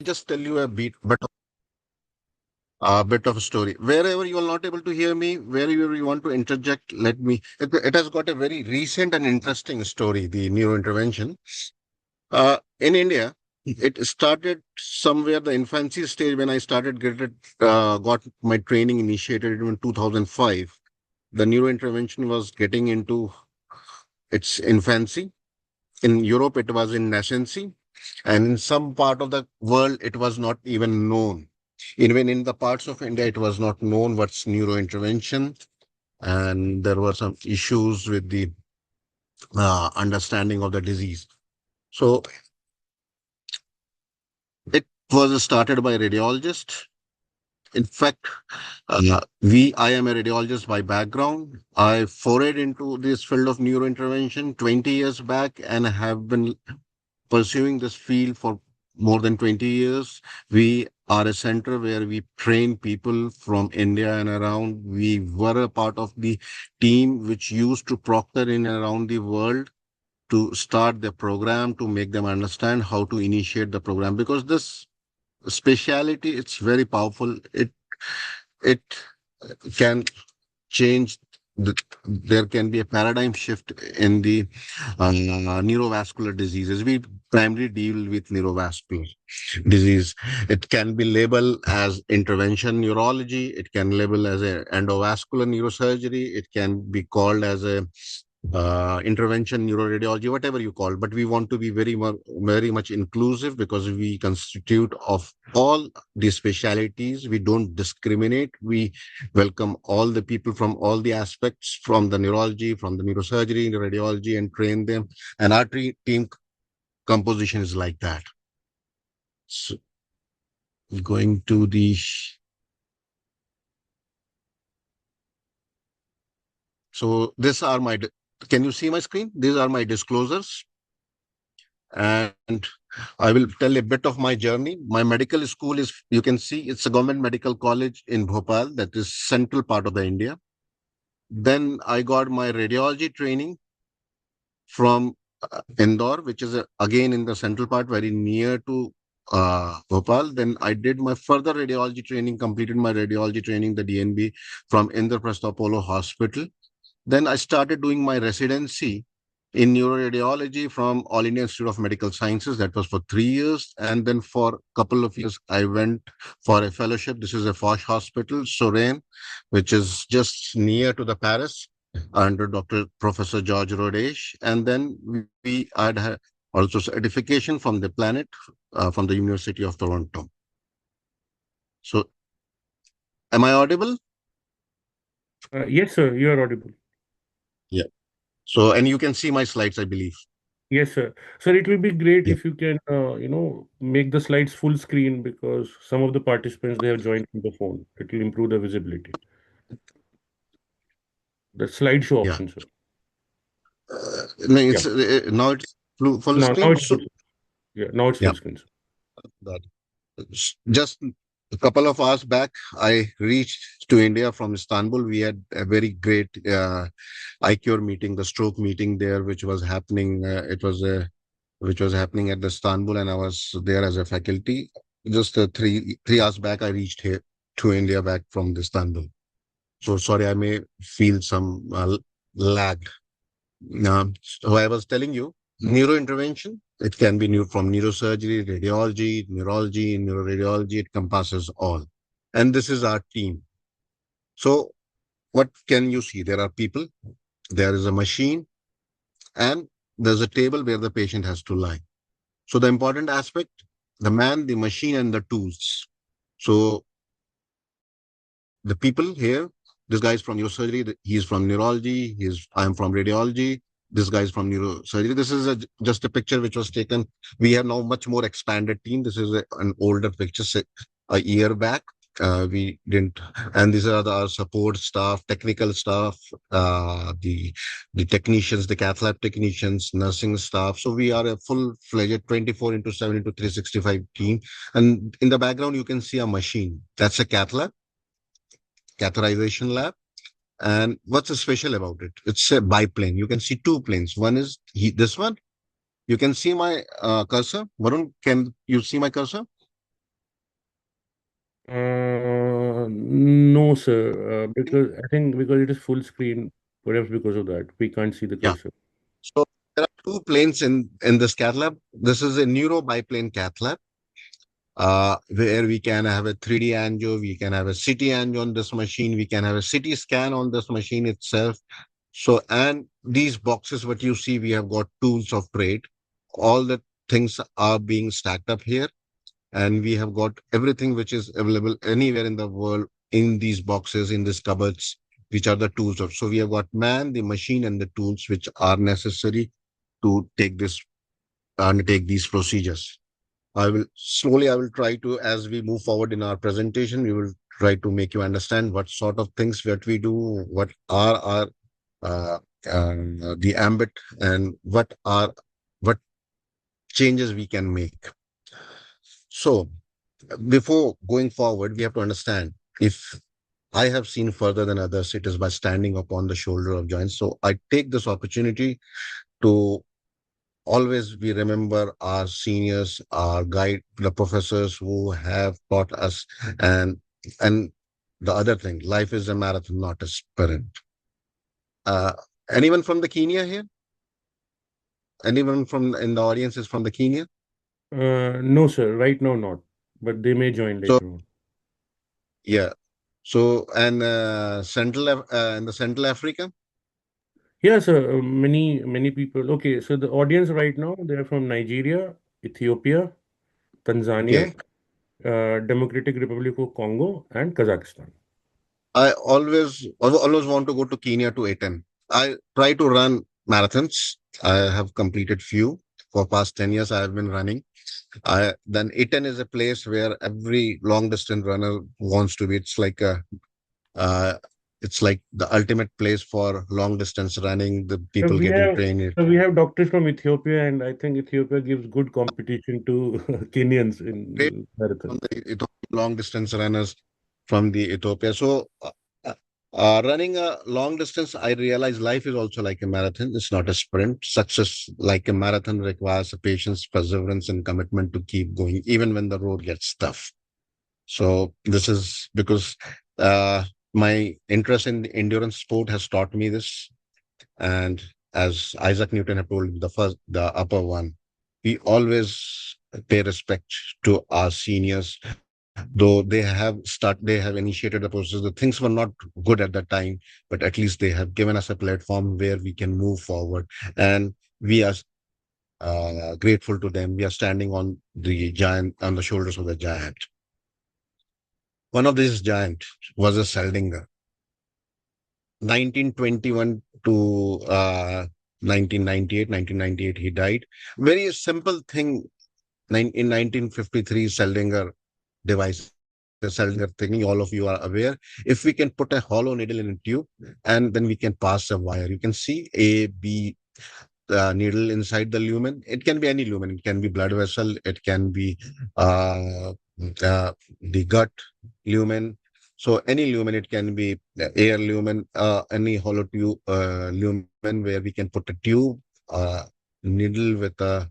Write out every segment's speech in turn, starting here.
just tell you a bit of a story. Wherever you are not able to hear me, wherever you want to interject, let me. It has got a very recent and interesting story. The neurointervention in India. It started somewhere the infancy stage when I got my training initiated in 2005. The neurointervention was getting into its infancy. In Europe, it was in nascency, and in some part of the world, it was not even known. Even in the parts of India, it was not known what's neurointervention, and there were some issues with the understanding of the disease. So it was started by a radiologist. In fact, I am a radiologist by background. I forayed into this field of neurointervention 20 years back and have been pursuing this field for more than 20 years. We are a center where we train people from India and around. We were a part of the team which used to proctor in and around the world to start the program, to make them understand how to initiate the program, because this speciality, it's very powerful. It can change there can be a paradigm shift in the neurovascular diseases. We primarily deal with neurovascular disease. It can be labeled as intervention neurology. It can label as a endovascular neurosurgery. It can be called as a intervention neuroradiology, whatever you call. But we want to be very much inclusive because we constitute of all these specialities. We don't discriminate. We welcome all the people from all the aspects, from the neurology, from the neurosurgery, the radiology, and train them. And our team composition is like that. So going to the so these are my can you see my screen? These are my disclosures, and I will tell a bit of my journey. My medical school is, you can see, it's a government medical college in Bhopal, that is central part of the India. Then I got my radiology training from Indore, which is again in the central part, very near to Bhopal. Then I did my further radiology training, completed my radiology training, the DNB, from Indraprastha Apollo Hospital. Then I started doing my residency in neuroradiology from All India Institute of Medical Sciences. That was for 3 years. And then for a couple of years, I went for a fellowship. This is a Foch Hospital, Sorain, which is just near to the Paris, under Dr. Professor George Rodesh. And then we had also certification from the Planet, from the University of Toronto. So am I audible? Yes, sir, you are audible. Yeah. So, and you can see my slides, I believe. Yes, sir. Sir, it will be great Yeah. if you can, make the slides full screen because some of the participants they have joined from the phone. It will improve the visibility. The slideshow Yeah. option, sir. No, Yeah. now it's full Now screen. it's full. So Yeah, now it's yeah, full screen, sir. that just a couple of hours back, I reached to India from Istanbul. We had a very great ICure meeting, the stroke meeting there, which was happening. It was a which was happening at the Istanbul, and I was there as a faculty. Just 3 hours back, I reached here to India back from the Istanbul. So sorry, I may feel some lag. So I was telling you, neurointervention, it can be new from neurosurgery, radiology, neurology, neuroradiology, it encompasses all. And this is our team. So what can you see? There are people, there is a machine, and there's a table where the patient has to lie. So the important aspect, the man, the machine, and the tools. So the people here, this guy is from neurosurgery, he is from neurology, I am from radiology, this guy is from neurosurgery. This is just a picture which was taken. We have now much more expanded team. This is an older picture, say, a year back. We didn't, and these are our support staff, technical staff, the technicians, the cath lab technicians, nursing staff. So we are a full-fledged 24 into 7 into 365 team. And in the background, you can see a machine. That's a cath lab, catheterization lab. And what's so special about it? It's a biplane. You can see two planes. One is this one. You can see my cursor. Varun, can you see my cursor? No, sir. Because I think because it is full screen, perhaps because of that, we can't see the Yeah. cursor. So there are two planes in this cath lab. This is a neuro biplane cath lab, where we can have a 3D angio, we can have a CT angio on this machine, we can have a CT scan on this machine itself. So, and these boxes, what you see, we have got tools of trade. All the things are being stacked up here, and we have got everything which is available anywhere in the world in these boxes, in these cupboards, which are the tools of. So we have got man, the machine, and the tools which are necessary to undertake these procedures. I will try to, as we move forward in our presentation, we will try to make you understand what sort of things that we do, what are our, uh, the ambit, and what changes we can make. So before going forward, we have to understand, if I have seen further than others, it is by standing upon the shoulder of giants. So I take this opportunity to always we remember our seniors, our guide, the professors who have taught us, and and the other thing, life is a marathon, not a sprint. Uh, Anyone from the Kenya here? Anyone from in the audience is from the Kenya? No, sir. Right now, not. But they may join So later on. yeah. So and in the Central Africa. Yeah, sir. Many people. Okay, so the audience right now, they are from Nigeria, Ethiopia, Okay. Tanzania, Democratic Republic of Congo, and Kazakhstan. I always want to go to Kenya to attend. I try to run marathons. I have completed few for past 10 years. I have been running. Then Iten is a place where every long distance runner wants to be. Uh, it's like the ultimate place for long distance running. The So people we getting have trained. so we have doctors from Ethiopia, and I think Ethiopia gives good competition to Kenyans Great in from marathons. the long distance runners from the Ethiopia. So running a long distance, I realize life is also like a marathon. It's not a sprint. Success like a marathon requires a patience, perseverance, and commitment to keep going, even when the road gets tough. So this is because my interest in the endurance sport has taught me this. And as Isaac Newton have told, the upper one, we always pay respect to our seniors, though they have initiated the process. The things were not good at that time, but at least they have given us a platform where we can move forward. And we are grateful to them. We are standing on the shoulders of the giant. One of these giant was a Seldinger, 1921 to 1998. He died. Very simple thing. In 1953, Seldinger device, Seldinger technique, all of you are aware. If we can put a hollow needle in a tube, and then we can pass a wire. You can see A, B, needle inside the lumen. It can be any lumen. It can be blood vessel. It can be uh, the gut lumen. So any lumen, it can be the air lumen, any hollow tube lumen where we can put a tube, uh, needle with a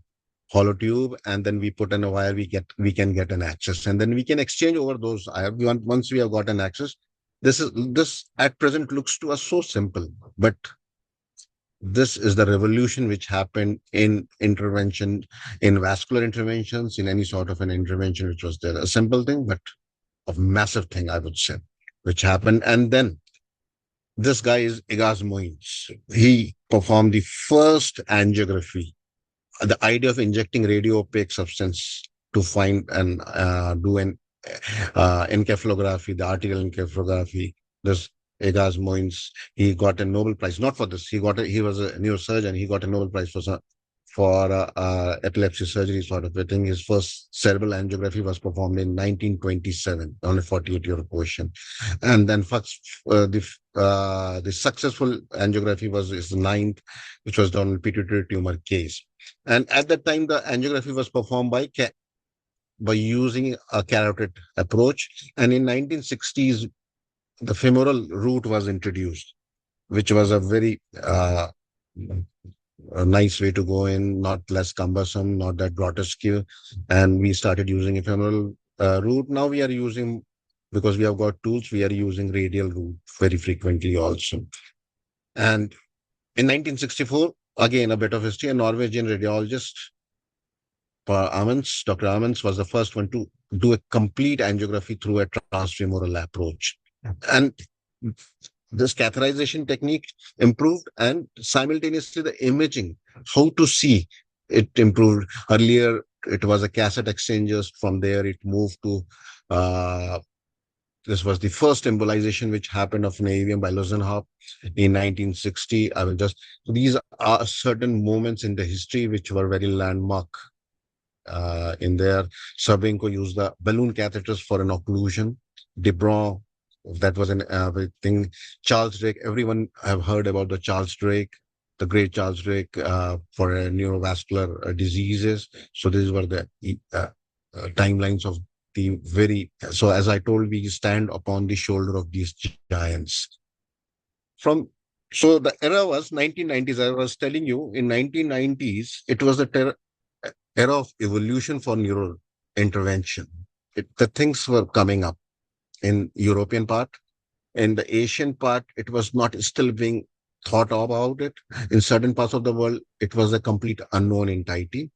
hollow tube, and then we put in a wire. We can get an access, and then we can exchange over those. Once we have got an access, this at present looks to us so simple, but this is the revolution which happened in intervention, in vascular interventions, in any sort of an intervention which was there. A simple thing, but a massive thing, I would say, which happened. And then this guy is Igaz Moines. He performed the first angiography. The idea of injecting radio opaque substance to find and do an encephalography, the arterial encephalography. This Egas Moines, he got a Nobel Prize, not for this. He was a neurosurgeon. He got a Nobel Prize for epilepsy surgery sort of a thing. His first cerebral angiography was performed in 1927 on a 48-year-old patient. And then the successful angiography is the ninth, which was done on pituitary tumor case. And at that time, the angiography was performed by using a carotid approach. And in 1960s, the femoral route was introduced, which was a very a nice way to go in, not less cumbersome, not that grotesque. And we started using a femoral route. Now we are using because we have got tools, we are using radial route very frequently also. And in 1964, again, a bit of history, a Norwegian radiologist, Dr. Amundsen was the first one to do a complete angiography through a transfemoral approach. And this catheterization technique improved, and simultaneously the imaging, how to see it improved. Earlier, it was a cassette exchangers. From there, it moved to uh, this was the first embolization which happened of an AVM by Lusenhoff in 1960. I will just, so these are certain moments in the history which were very landmark in there. Sabinko used the balloon catheters for an occlusion. Debron, that was an thing. Charles Drake, everyone have heard about the Charles Drake, the great Charles Drake for neurovascular diseases. So these were the timelines of the very, so as I told, we stand upon the shoulder of these giants. From so the era was 1990s. I was telling you in 1990s, it was the era of evolution for neuro intervention. The things were coming up in European part. In the Asian part, it was not still being thought about it. In certain parts of the world, it was a complete unknown entity.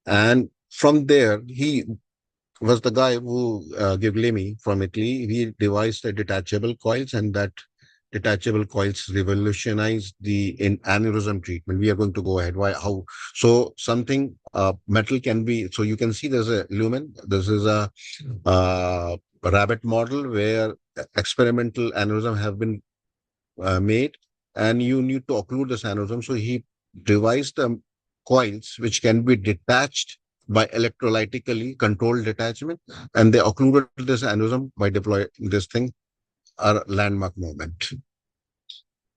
And from there, he was the guy who, Giglimi from Italy, he devised the detachable coils, and that detachable coils revolutionized the in aneurysm treatment. We are going to go ahead. Why? How? So something metal can be. So you can see there's a lumen. This is a rabbit model where experimental aneurysm have been made, and you need to occlude this aneurysm. So he devised the coils which can be detached by electrolytically controlled detachment, and they occluded this aneurysm by deploying this thing, a landmark moment.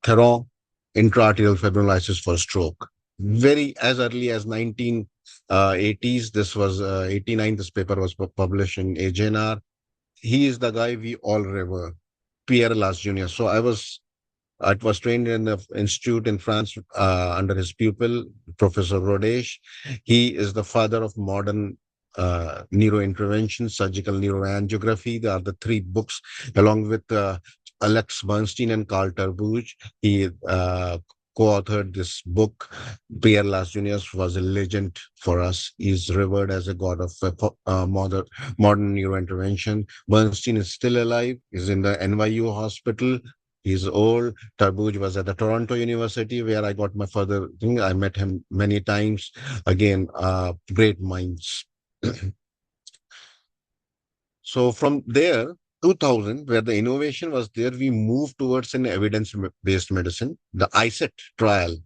Theron, intraarterial fibrinolysis for stroke. Very as early as 1980s, this was 89, this paper was published in AJNR. He is the guy we all revere, Pierre Las Jr. So I was trained in the institute in France under his pupil, Professor Rodesh. He is the father of modern neurointervention, surgical neuroangiography. There are the three books, along with Alex Bernstein and Carl Terbuge. He co-authored this book. Pierre Las Jr. was a legend for us. He's revered as a god of modern neurointervention. Bernstein is still alive. He's in the NYU hospital. He's old. Tarbuj was at the Toronto University where I got my further thing. I met him many times. Again, great minds. So from there, 2000, where the innovation was there, we moved towards an evidence-based medicine. The ISET trial,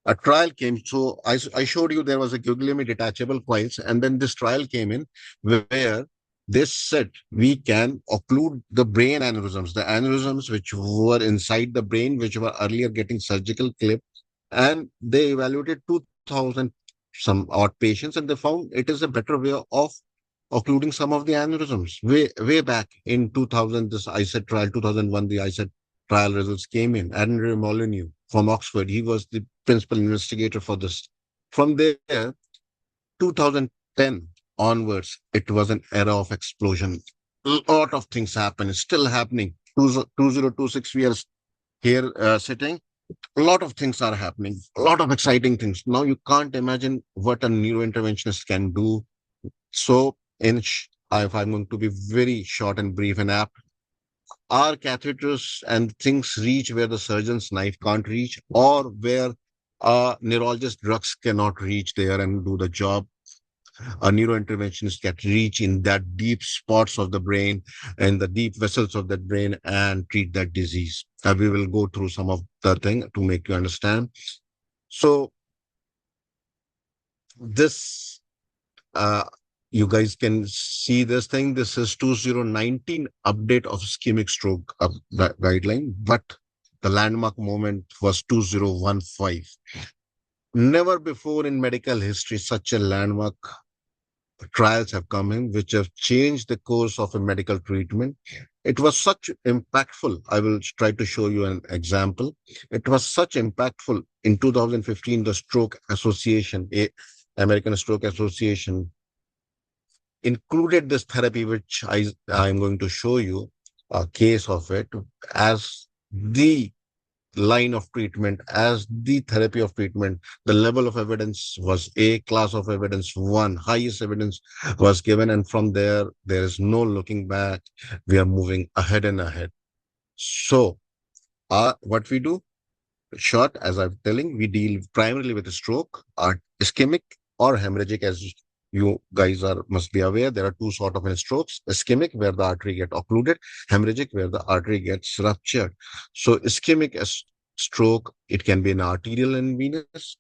a trial came. So I showed you there was a Guglielmi detachable coils, and then this trial came in where they said we can occlude the brain aneurysms, the aneurysms which were inside the brain, which were earlier getting surgical clip, and they evaluated 2000 some odd patients, and they found it is a better way of occluding some of the aneurysms. Way back in 2000, this ISET trial, 2001, the ISET trial results came in. Andrew Molyneux from Oxford, he was the principal investigator for this. From there, 2010 onwards, it was an era of explosion. A lot of things happen. It's still happening. 2026, we are here sitting. A lot of things are happening. A lot of exciting things. Now you can't imagine what a neurointerventionist can do. So, if I'm going to be very short and brief and apt, our catheters and things reach where the surgeon's knife can't reach, or where a neurologist drugs cannot reach there and do the job. A neurointerventionist can reach in that deep spots of the brain and the deep vessels of that brain and treat that disease. We will go through some of the thing to make you understand. So this uh, you guys can see this thing. This is 2019 update of ischemic stroke guideline, but the landmark moment was 2015. Never before in medical history such a landmark trials have come in which have changed the course of a medical treatment. It was such impactful. I will try to show you an example. It was such impactful. In 2015, the Stroke Association, American Stroke Association, included this therapy, which I am going to show you. case of it as the line of treatment, as the therapy of treatment. The level of evidence was A class of evidence, one highest evidence was given, and from there is no looking back. We are moving ahead and ahead. So, what we do, short, as I'm telling, we deal primarily with a stroke, ischemic or hemorrhagic, as you guys are must be aware. There are two sort of strokes: ischemic, where the artery get occluded; hemorrhagic, where the artery gets ruptured. So, ischemic as stroke, it can be an arterial and venous.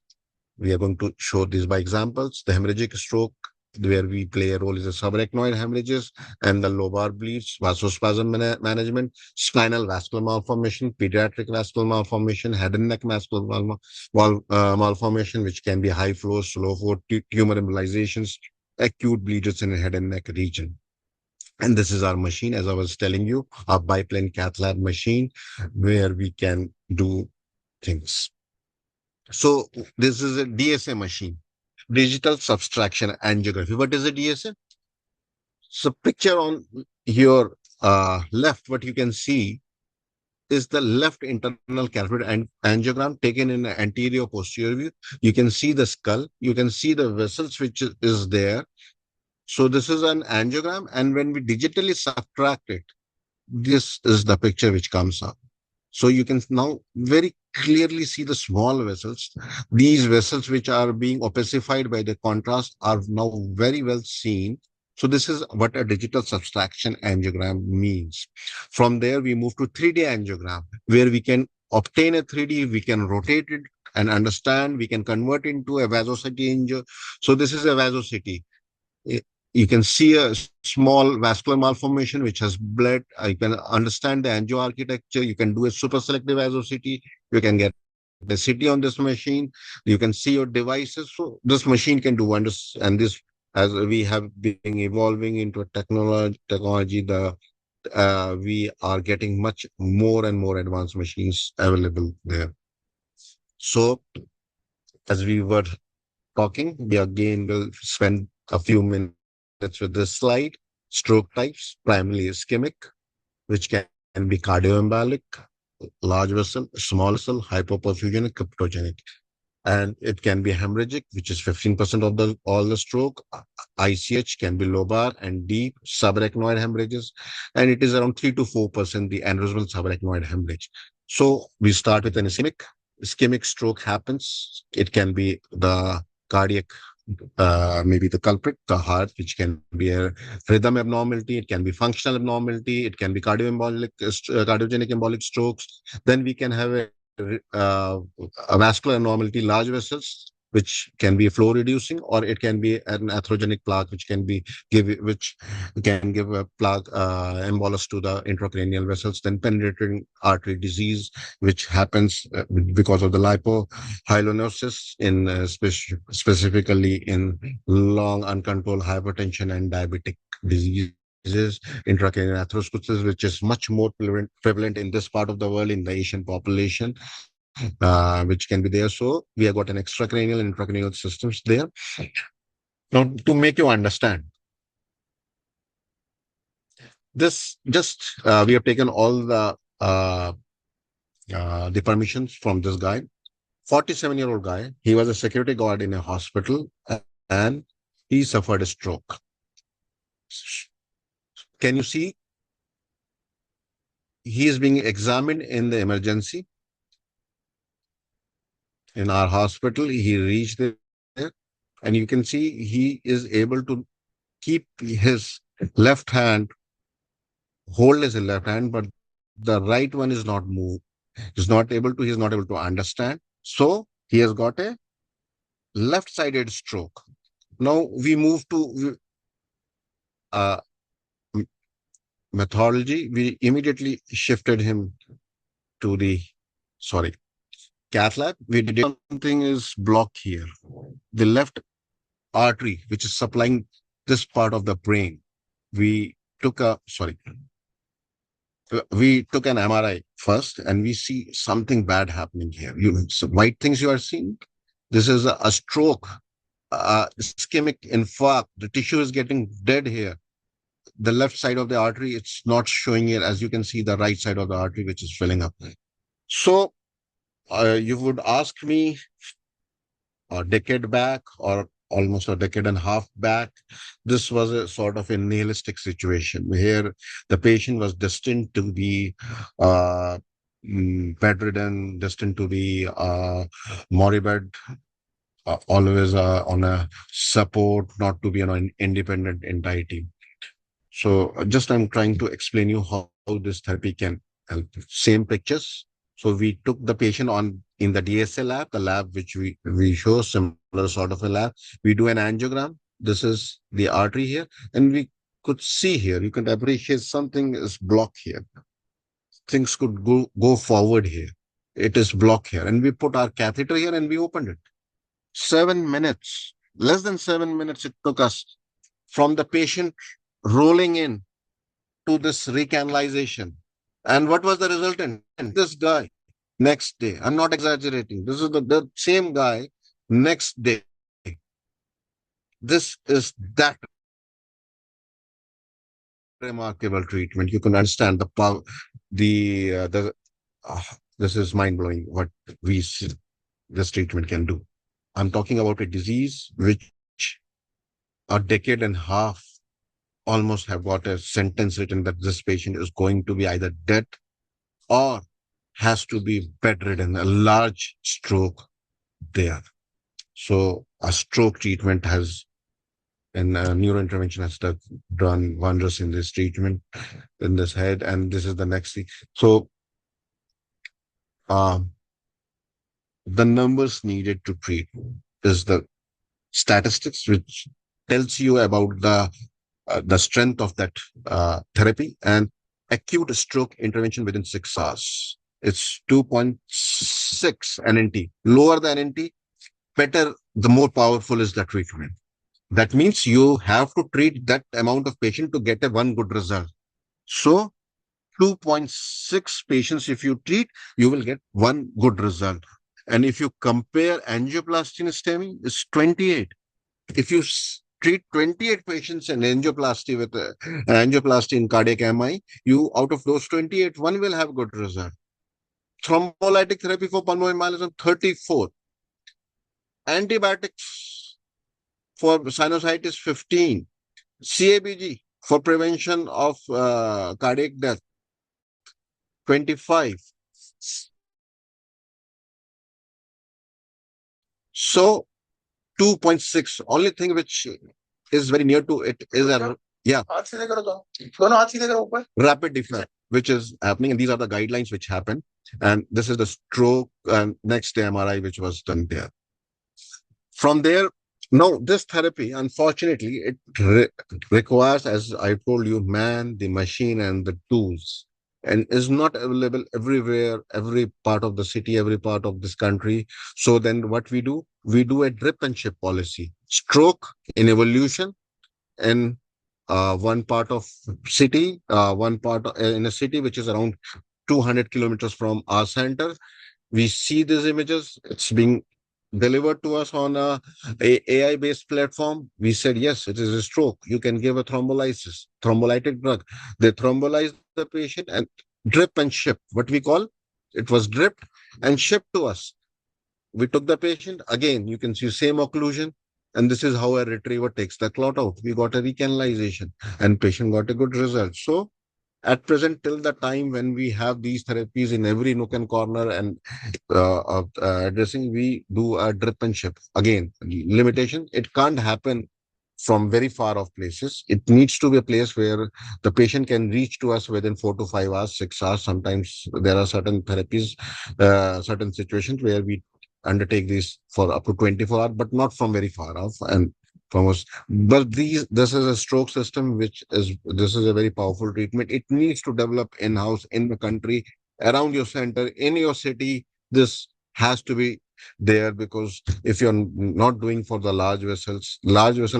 We are going to show this by examples. The hemorrhagic stroke, where we play a role, is the subarachnoid hemorrhages and the lobar bleeds, vasospasm management, spinal vascular malformation, pediatric vascular malformation, head and neck vascular malformation, which can be high flow, slow flow, tumor embolizations, acute bleeds in the head and neck region. And this is our machine, as I was telling you, our biplane cath lab machine, where we can do things. So this is a DSA machine, digital subtraction angiography. What is a DSA? So picture on your left, what you can see is the left internal carotid angiogram taken in an anterior posterior view. You can see the skull. You can see the vessels which is there. So this is an angiogram, and when we digitally subtract it, this is the picture which comes up. So you can now very clearly see the small vessels. These vessels, which are being opacified by the contrast, are now very well seen. So this is what a digital subtraction angiogram means. From there, we move to 3D angiogram, where we can obtain a 3D, we can rotate it and understand, we can convert into a vasocity angio. So this is a vasocity. You can see a small vascular malformation which has bled. You can understand the angio architecture. You can do a super selective vasocity. You can get the city on this machine. You can see your devices. So this machine can do wonders. And this, as we have been evolving into a technology, we are getting much more and more advanced machines available there. So as we were talking, we again will spend a few minutes with this slide. Stroke types, primarily ischemic, which can be cardioembolic, large vessel, small vessel, hypoperfusion, and cryptogenic. And it can be hemorrhagic, which is 15% of the all the stroke. ICH can be lobar and deep subarachnoid hemorrhages, and it is around 3 to 4% the aneurysmal subarachnoid hemorrhage. So we start with an ischemic. Ischemic stroke happens. It can be the cardiac, maybe the culprit, the heart, which can be a rhythm abnormality, it can be functional abnormality, it can be cardiogenic embolic strokes. Then we can have a vascular abnormality, large vessels, which can be flow reducing, or it can be an atherogenic plaque, which can give a plaque embolus to the intracranial vessels. Then penetrating artery disease, which happens because of the lipohyalurosis in specifically in long uncontrolled hypertension and diabetic diseases, intracranial atherosclerosis, which is much more prevalent in this part of the world, in the Asian population, which can be there. So we have got an extracranial and intracranial systems there. Now, to make you understand, this just we have taken all the permissions from this guy. 47-year-old guy. He was a security guard in a hospital, and he suffered a stroke. Can you see? He is being examined in the emergency in our hospital. He reached there, and you can see he is able to keep his left hand, hold his left hand, but the right one is not moved. He's not able to understand. So he has got a left-sided stroke. Now we move to uh, methodology. We immediately shifted him to the, sorry, cath lab. We did something is blocked here. The left artery, which is supplying this part of the brain. We took a, sorry, we took an MRI first, and we see something bad happening here. So white things you are seeing. This is a stroke, ischemic infarct. The tissue is getting dead here. the left side of the artery, it's not showing it. As you can see, the right side of the artery, which is filling up. So you would ask me a decade back or almost a decade and a half back, this was a sort of a nihilistic situation where the patient was destined to be uh, bedridden, destined to be moribund, always on a support, not to be an independent entity. So just I'm trying to explain you how this therapy can help. Same pictures. So we took the patient on in the DSA lab, the lab which we show similar sort of a lab. We do an angiogram. This is the artery here, and we could see here. You can appreciate something is blocked here. Things could go forward here. It is blocked here, and we put our catheter here and we opened it. 7 minutes, less than 7 minutes, it took us from the patient rolling in to this recanalization. And what was the resultant? This guy next day, I'm not exaggerating. This is the same guy next day. This is that remarkable treatment. You can understand the power, uh, this is mind blowing what we see this treatment can do. I'm talking about a disease which a decade and a half almost have got a sentence written that this patient is going to be either dead or has to be bedridden, a large stroke there. So a stroke treatment has, and neurointervention has done wonders in this treatment, in this head. And this is the next thing. So uh, the numbers needed to treat is the statistics, which tells you about the strength of that therapy. And acute stroke intervention within 6 hours. It's 2.6 NNT. Lower the NNT, better, the more powerful is the treatment. That means you have to treat that amount of patient to get a one good result. So 2.6 patients, if you treat, you will get one good result. And if you compare angioplasty and STEMI, it's 28. If you treat 28 patients in angioplasty with angioplasty in cardiac MI, you out of those 28, one will have good result. Thrombolytic therapy for pulmonary embolism, 34. Antibiotics for sinusitis, 15. CABG for prevention of cardiac death, 25. So 2.6. Only thing which is very near to it is a rapid decline, which is happening. And these are the guidelines which happen. And this is the stroke and next day MRI, which was done there. From there, no, this therapy, unfortunately, it requires, as I told you, man, the machine, and the tools, and is not available everywhere, every part of the city, every part of this country. So then what we do a drip and ship policy. Stroke in evolution in one part of city, one part in a city which is around 200 kilometers from our center. We see these images. It's being delivered to us on a AI-based platform. We said, yes, it is a stroke. You can give a thrombolytic drug. They thrombolize the patient and drip and ship. What we call, it was dripped and shipped to us. We took the patient. Again, you can see same occlusion. And this is how a retriever takes the clot out. We got a recanalization and patient got a good result. So at present, till the time when we have these therapies in every nook and corner and addressing, we do a drip and ship. Again, limitation, it can't happen from very far off places. It needs to be a place where the patient can reach to us within 4 to 5 hours, 6 hours. Sometimes there are certain therapies, certain situations where we undertake these for up to 24 hours, but not from very far off. And almost, but this is a stroke system, this is a very powerful treatment. It needs to develop in-house in the country, around your center, in your city. This has to be there, because if you're not doing for the large vessel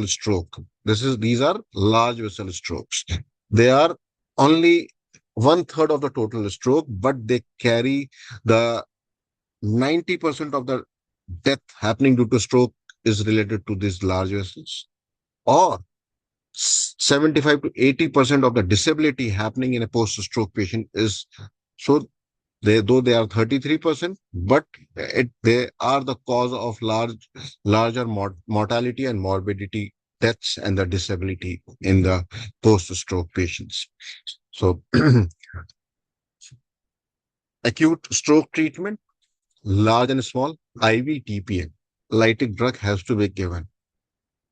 stroke, these are large vessel strokes. They are only 1/3 of the total stroke, but they carry the 90% of the death happening due to stroke is related to these large vessels. Or 75 to 80% of the disability happening in a post-stroke patient is so though they are 33%, but they are the cause of larger mortality and morbidity, deaths, and the disability in the post-stroke patients. So, acute stroke treatment, large and small, IV TPN, lytic drug has to be given.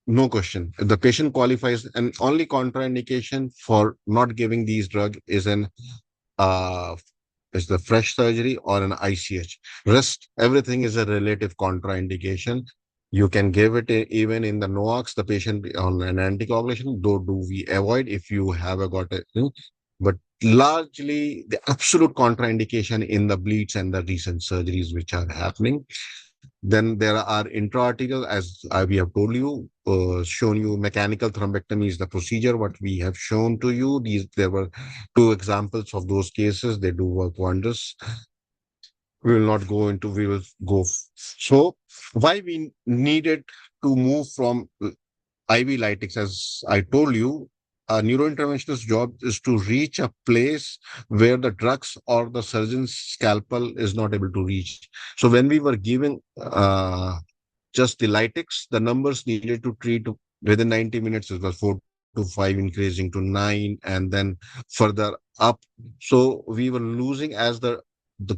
No question. If the patient qualifies, and only contraindication for not giving these drugs uh, is the fresh surgery or an ICH. Rest, everything is a relative contraindication. You can give it even in the NOACs, the patient on an anticoagulation, though do we avoid if you have got a, but largely the absolute contraindication in the bleeds and the recent surgeries which are happening. Then there are intra-arterial, as we have told you, shown you mechanical thrombectomy is the procedure, what we have shown to you. There were two examples of those cases. They do work wonders. We will not go into, we will go. So why we needed to move from IV lytics, as I told you, a neurointerventionist job is to reach a place where the drugs or the surgeon's scalpel is not able to reach. So when we were giving just the lytics, the numbers needed to treat within 90 minutes, it was 4 to 5, increasing to 9, and then further up. So we were losing as the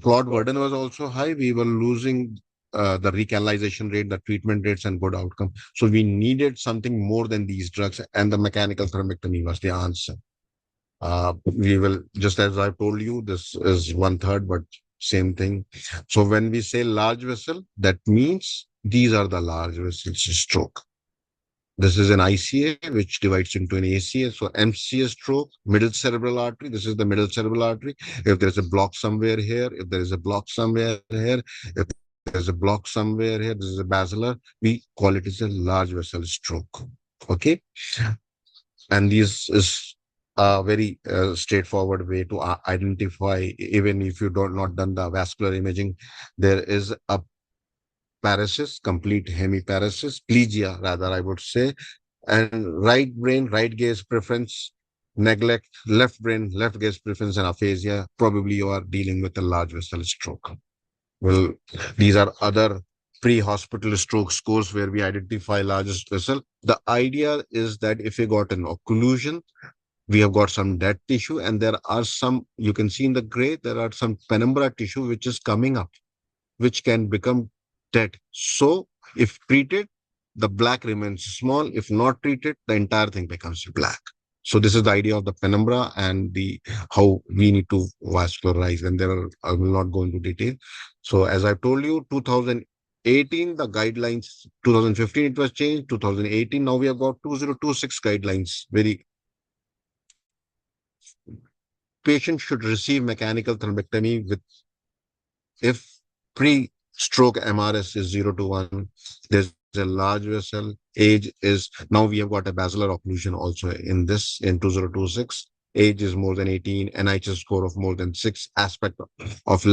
plot burden was also high. We were losing the recanalization rate, the treatment rates, and good outcome. So we needed something more than these drugs, and the mechanical thrombectomy was the answer. We will, just as I told you, this is one third, but same thing. So when we say large vessel, that means these are the large vessels stroke. This is an ICA, which divides into an ACA. So MCA stroke, middle cerebral artery. This is the middle cerebral artery. If there's a block somewhere here, if there is a block somewhere here, if there's a block somewhere here, this is a basilar, we call it as a large vessel stroke. Okay. And this is a very straightforward way to identify, even if you don't not done the vascular imaging, there is a paresis, complete hemiparesis, plegia rather, I would say, and right brain, right gaze preference, neglect, left brain, left gaze preference, and aphasia. Probably you are dealing with a large vessel stroke. Well, these are other pre-hospital stroke scores where we identify largest vessel. The idea is that if you got an occlusion, we have got some dead tissue, and there are some, you can see in the gray, there are some penumbra tissue which is coming up, which can become dead. So if treated, the black remains small. If not treated, the entire thing becomes black. So this is the idea of the penumbra and the how we need to vascularize. And there are, I will not go into detail. So as I told you, 2018, the guidelines, 2015 it was changed, 2018, now we have got 2026 guidelines. Very patient should receive mechanical thrombectomy with if pre-stroke MRS is 0 to 1, there's a large vessel, age is, now we have got a basilar occlusion also in this, in 2026. Age is more than 18, NIH score of more than 6, aspect of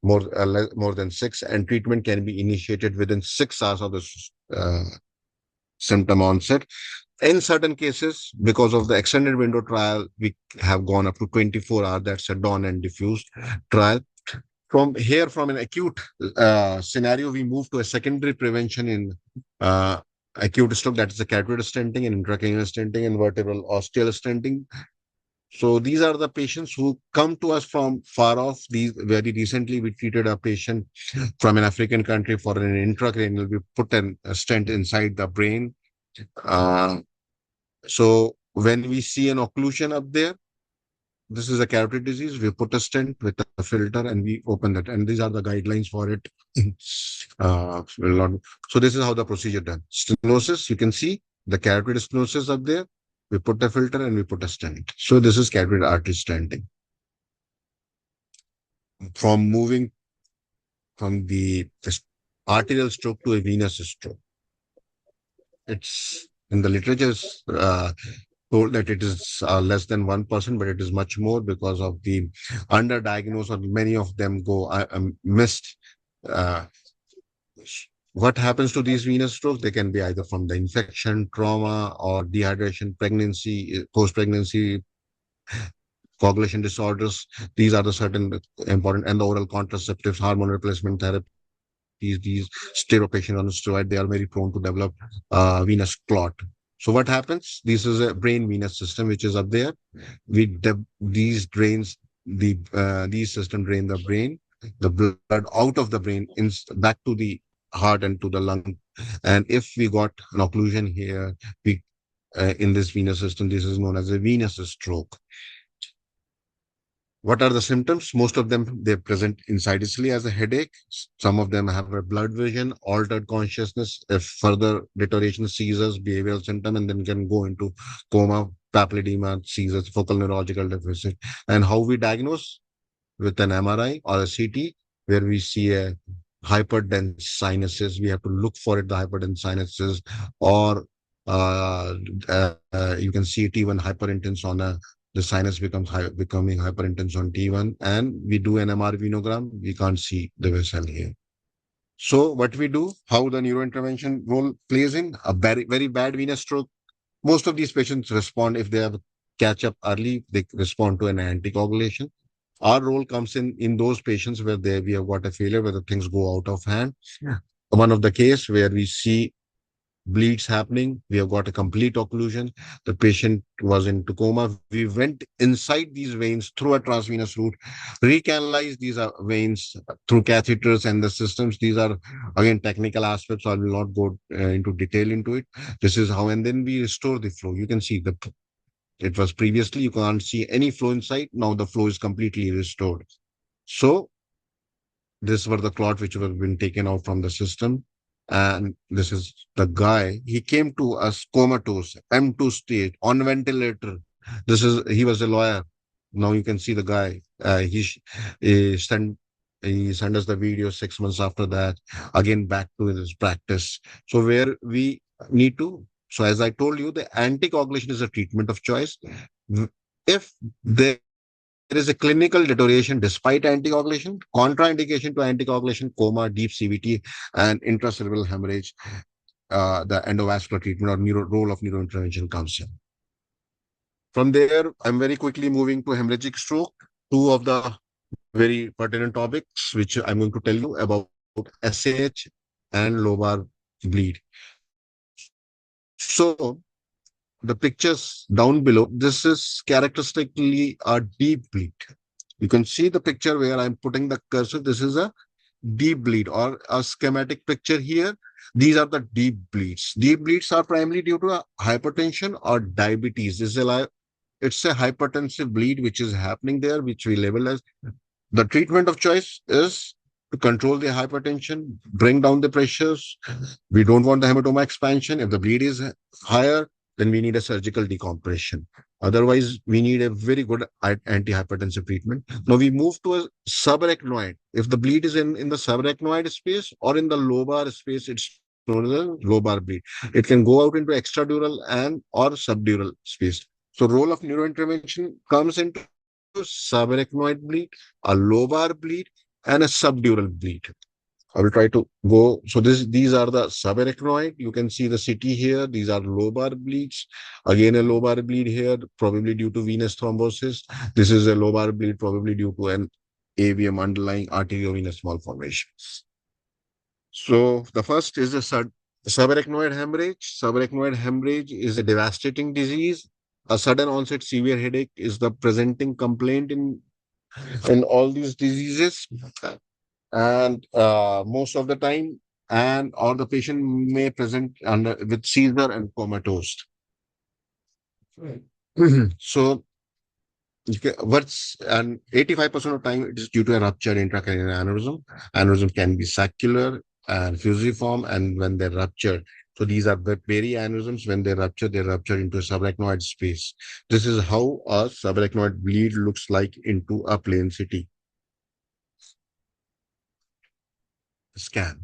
more than 6, and treatment can be initiated within 6 hours of the symptom onset. In certain cases, because of the extended window trial, we have gone up to 24 hours. That's a dawn and diffused trial. From here, from an acute scenario, we move to a secondary prevention in acute stroke, that is the carotid stenting and intracranial stenting and vertebral osteal stenting. So these are the patients who come to us from far off. These very recently, we treated a patient from an African country for an intracranial. We put a stent inside the brain. So when we see an occlusion up there, this is a carotid disease. We put a stent with a filter and we open that. And these are the guidelines for it. So this is how the procedure done. Stenosis, you can see the carotid stenosis up there. We put a filter and we put a stent. So this is carotid artery stenting. From moving from the arterial stroke to a venous stroke. It's in the literature told that it is less than 1%, but it is much more because of the underdiagnosed, or many of them go missed. Uh, What happens to these venous strokes? They can be either from the infection, trauma, or dehydration, pregnancy, post-pregnancy, coagulation disorders. These are the certain important, and the oral contraceptives, hormone replacement therapies, these stero patients on steroid, they are very prone to develop venous clot. So what happens? This is a brain venous system which is up there. These drains these system drain the brain, the blood out of the brain back to the heart and to the lung. And if we got an occlusion here, we in this venous system, this is known as a venous stroke. What are the symptoms? Most of them, they present insidiously as a headache. Some of them have a blood vision, altered consciousness, if further deterioration, seizures, behavioral symptom, and then can go into coma, papilledema, seizures, focal neurological deficit. And how we diagnose? With an MRI or a CT, where we see a hyperdense sinuses. We have to look for it, the hyperdense sinuses, or you can see T1 hyperintense on a the sinus becoming hyperintense on T1, and we do an MR venogram. We can't see the vessel here. So what we do, how the neurointervention role plays in a very bad venous stroke. Most of these patients respond if they have catch up early. They respond to an anticoagulation. Our role comes in those patients where we have got a failure, where the things go out of hand. Yeah. One of the case where we see bleeds happening, we have got a complete occlusion. The patient was into coma. We went inside these veins through a transvenous route, recanalized these veins through catheters and the systems. These are again technical aspects. I will not go into detail into it. This is how, and then we restore the flow. You can see it was previously, you can't see any flow inside. Now the flow is completely restored. So this were the clot which was been taken out from the system. And this is the guy. He came to us comatose, M2 stage, on ventilator. He was a lawyer. Now you can see the guy. He sent us the video 6 months after that, again back to his practice. So where we need to, so as I told you, the anticoagulation is a treatment of choice. If there is a clinical deterioration despite anticoagulation, contraindication to anticoagulation, coma, deep CVT, and intracerebral hemorrhage, the endovascular treatment or role of neurointervention comes in. From there, I'm very quickly moving to hemorrhagic stroke, two of the very pertinent topics, which I'm going to tell you about SAH and lobar bleed. So the pictures down below, this is characteristically a deep bleed. You can see the picture where I'm putting the cursor. This is a deep bleed or a schematic picture here. These are the deep bleeds. Deep bleeds are primarily due to hypertension or diabetes. It's a hypertensive bleed which is happening there, which we label as the treatment of choice is to control the hypertension, bring down the pressures. We don't want the hematoma expansion. If the bleed is higher, then we need a surgical decompression. Otherwise, we need a very good antihypertensive treatment. Now we move to a subarachnoid. If the bleed is in the subarachnoid space or in the lobar space, it's known as a lobar bleed. It can go out into extradural and or subdural space. So role of neurointervention comes into subarachnoid bleed, a lobar bleed, and a subdural bleed. I will try to go. So these are the subarachnoid. You can see the city here. These are lobar bleeds. Again, a lobar bleed here, probably due to venous thrombosis. This is a lobar bleed, probably due to an AVM, underlying arteriovenous malformation. So the first is a subarachnoid hemorrhage. Subarachnoid hemorrhage is a devastating disease. A sudden onset severe headache is the presenting complaint in all these diseases, and most of the time, and or the patient may present under with seizure and comatose. Right. So what's and 85% of time it is due to a ruptured intracranial aneurysm. Aneurysm can be saccular and fusiform, and when they're ruptured, so these are the very aneurysms. When they rupture into a subarachnoid space. This is how a subarachnoid bleed looks like into a plain city scan.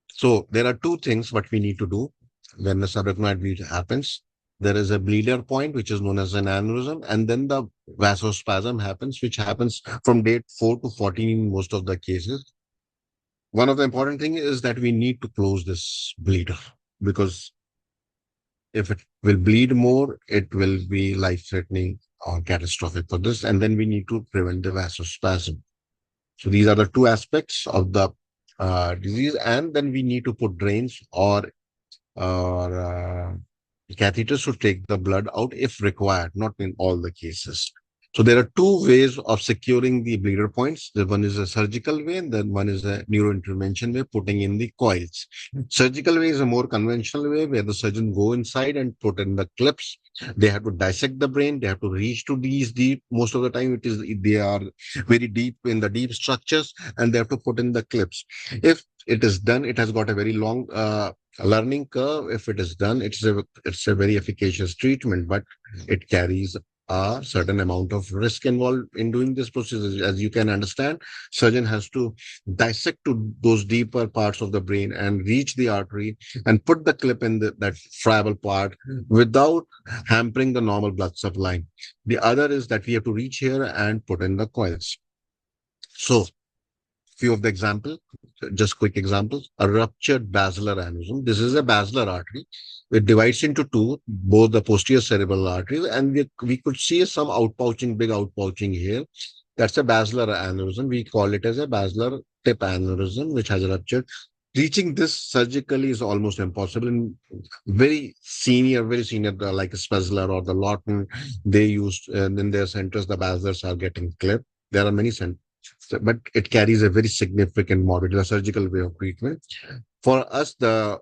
So there are two things what we need to do when the subarachnoid bleed happens. There is a bleeder point, which is known as an aneurysm, and then the vasospasm happens, which happens from day 4 to 14 in most of the cases. one of the important thing is that we need to close this bleeder, because if it will bleed more, it will be life-threatening or catastrophic for this, and then we need to prevent the vasospasm. So these are the two aspects of the disease, and then we need to put drains or catheters to take the blood out if required, not in all the cases. So there are two ways of securing the bleeder points. The one is a surgical way, and then one is a neurointervention way, putting in the coils. Surgical way is a more conventional way where the surgeon go inside and put in the clips. They have to dissect the brain. They have to reach to these deep. Most of the time, they are very deep in the deep structures, and they have to put in the clips. If it is done, it has got a very long learning curve. If it is done, it's a very efficacious treatment, but it carries a certain amount of risk involved in doing this process. As you can understand, surgeon has to dissect to those deeper parts of the brain and reach the artery and put the clip in that friable part without hampering the normal blood supply. The other is that we have to reach here and put in the coils. So few of the examples, just quick examples. A ruptured basilar aneurysm. This is a basilar artery. It divides into two, both the posterior cerebral arteries, and we could see some outpouching, big outpouching here. That's a basilar aneurysm. We call it as a basilar tip aneurysm, which has ruptured. Reaching this surgically is almost impossible. In very senior, like Spezler or the Lawton, they used in their centers, the basilars are getting clipped. There are many centers, but it carries a very significant morbidity, a surgical way of treatment. For us, uh,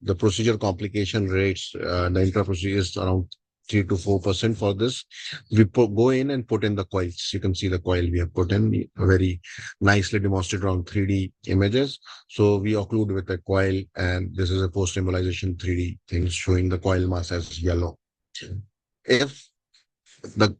the procedure complication rates, the intra-procedure is around 3 to 4% for this. We go in and put in the coils. You can see the coil we have put in, very nicely demonstrated on 3D images. So we occlude with a coil, and this is a post-embolization 3D thing showing the coil mass as yellow. If the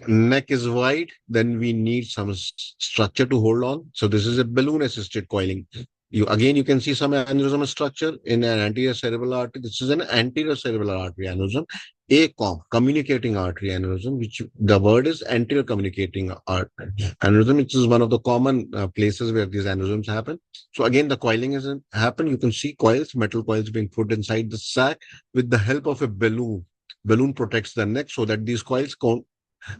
neck is wide, then we need some structure to hold on. So this is a balloon assisted coiling. You can see some aneurysm structure in an anterior cerebral artery. This is an anterior cerebral artery aneurysm, ACOM, communicating artery aneurysm, which the word is anterior communicating artery aneurysm, which is one of the common places where these aneurysms happen. So again, the coiling is happen. You can see coils, metal coils being put inside the sac with the help of a balloon. Balloon protects the neck so that these coils can't,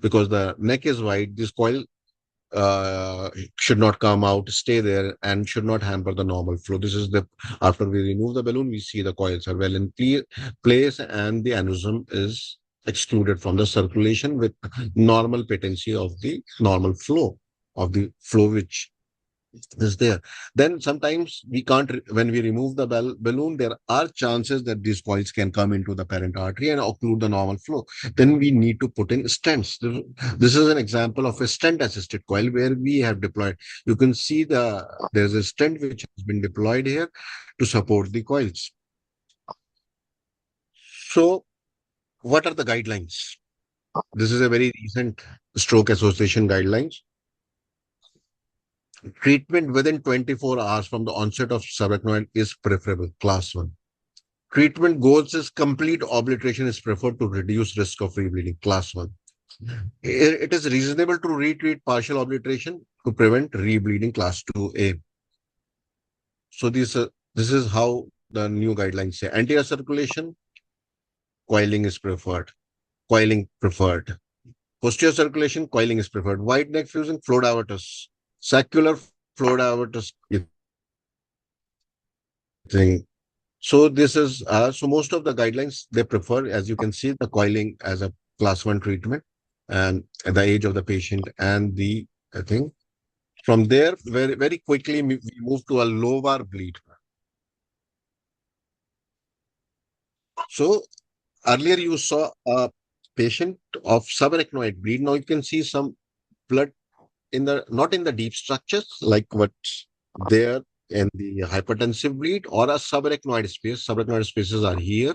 because the neck is wide, this coil should not come out, stay there, and should not hamper the normal flow. This is after we remove the balloon, we see the coils are well in place, and the aneurysm is excluded from the circulation with normal patency of the normal flow of the flow which is there. Then sometimes we can't, when we remove the balloon, there are chances that these coils can come into the parent artery and occlude the normal flow. Then we need to put in stents. This is an example of a stent-assisted coil where we have deployed. You can see there's a stent which has been deployed here to support the coils. So what are the guidelines? This is a very recent stroke association guidelines. Treatment within 24 hours from the onset of subarachnoid is preferable, class 1. Treatment goals is complete obliteration is preferred to reduce risk of rebleeding, class 1. It is reasonable to retreat partial obliteration to prevent rebleeding, class 2A. So this is how the new guidelines say. Anterior circulation, coiling is preferred. Coiling preferred. Posterior circulation, coiling is preferred. Wide neck fusion, flow divertus. Saccular flow divertus thing. So this is so most of the guidelines they prefer, as you can see, the coiling as a class 1 treatment, and at the age of the patient and the thing. From there, very quickly we move to a lobar bleed. So earlier you saw a patient of subarachnoid bleed. Now you can see some blood in the not in the deep structures like what's there in the hypertensive bleed or a subarachnoid space. Subarachnoid spaces are here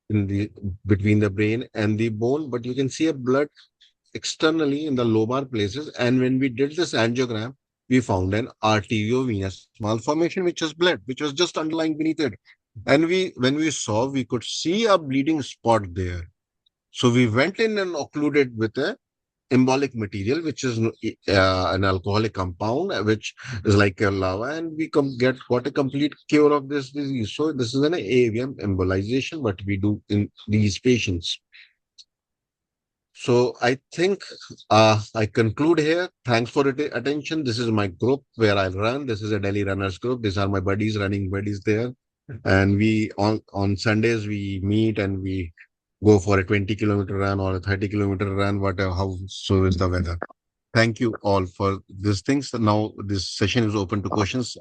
in the between the brain and the bone, but you can see a blood externally in the lobar places. And when we did this angiogram, we found an arteriovenous malformation which was blood, which was just underlying beneath it. And when we saw, we could see a bleeding spot there. So we went in and occluded with a embolic material, which is an alcoholic compound, which is like a lava, and we got a complete cure of this disease. So this is an AVM embolization, what we do in these patients. So I think I conclude here. Thanks for attention. This is my group where I run. This is a Delhi runners group. These are my buddies, running buddies there. And we on Sundays we meet and we go for a 20-kilometer run or a 30-kilometer run, whatever, how so is the weather. Thank you all for these things. Now this session is open to questions.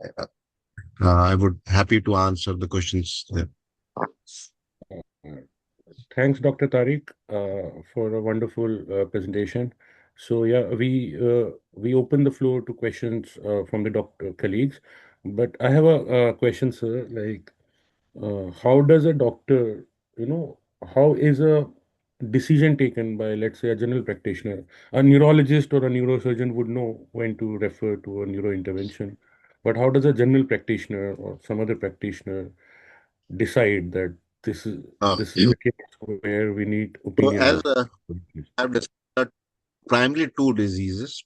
I would happy to answer the questions there. Uh, Thanks, Dr. Tariq, for a wonderful presentation. So yeah, we open the floor to questions from the doctor colleagues. But I have a question, sir. Like, how does a doctor, how is a decision taken by, let's say, a general practitioner? A neurologist or a neurosurgeon would know when to refer to a neurointervention, but how does a general practitioner or some other practitioner decide that this is this is You the case where we need so opinion as of? I've discussed primarily two diseases.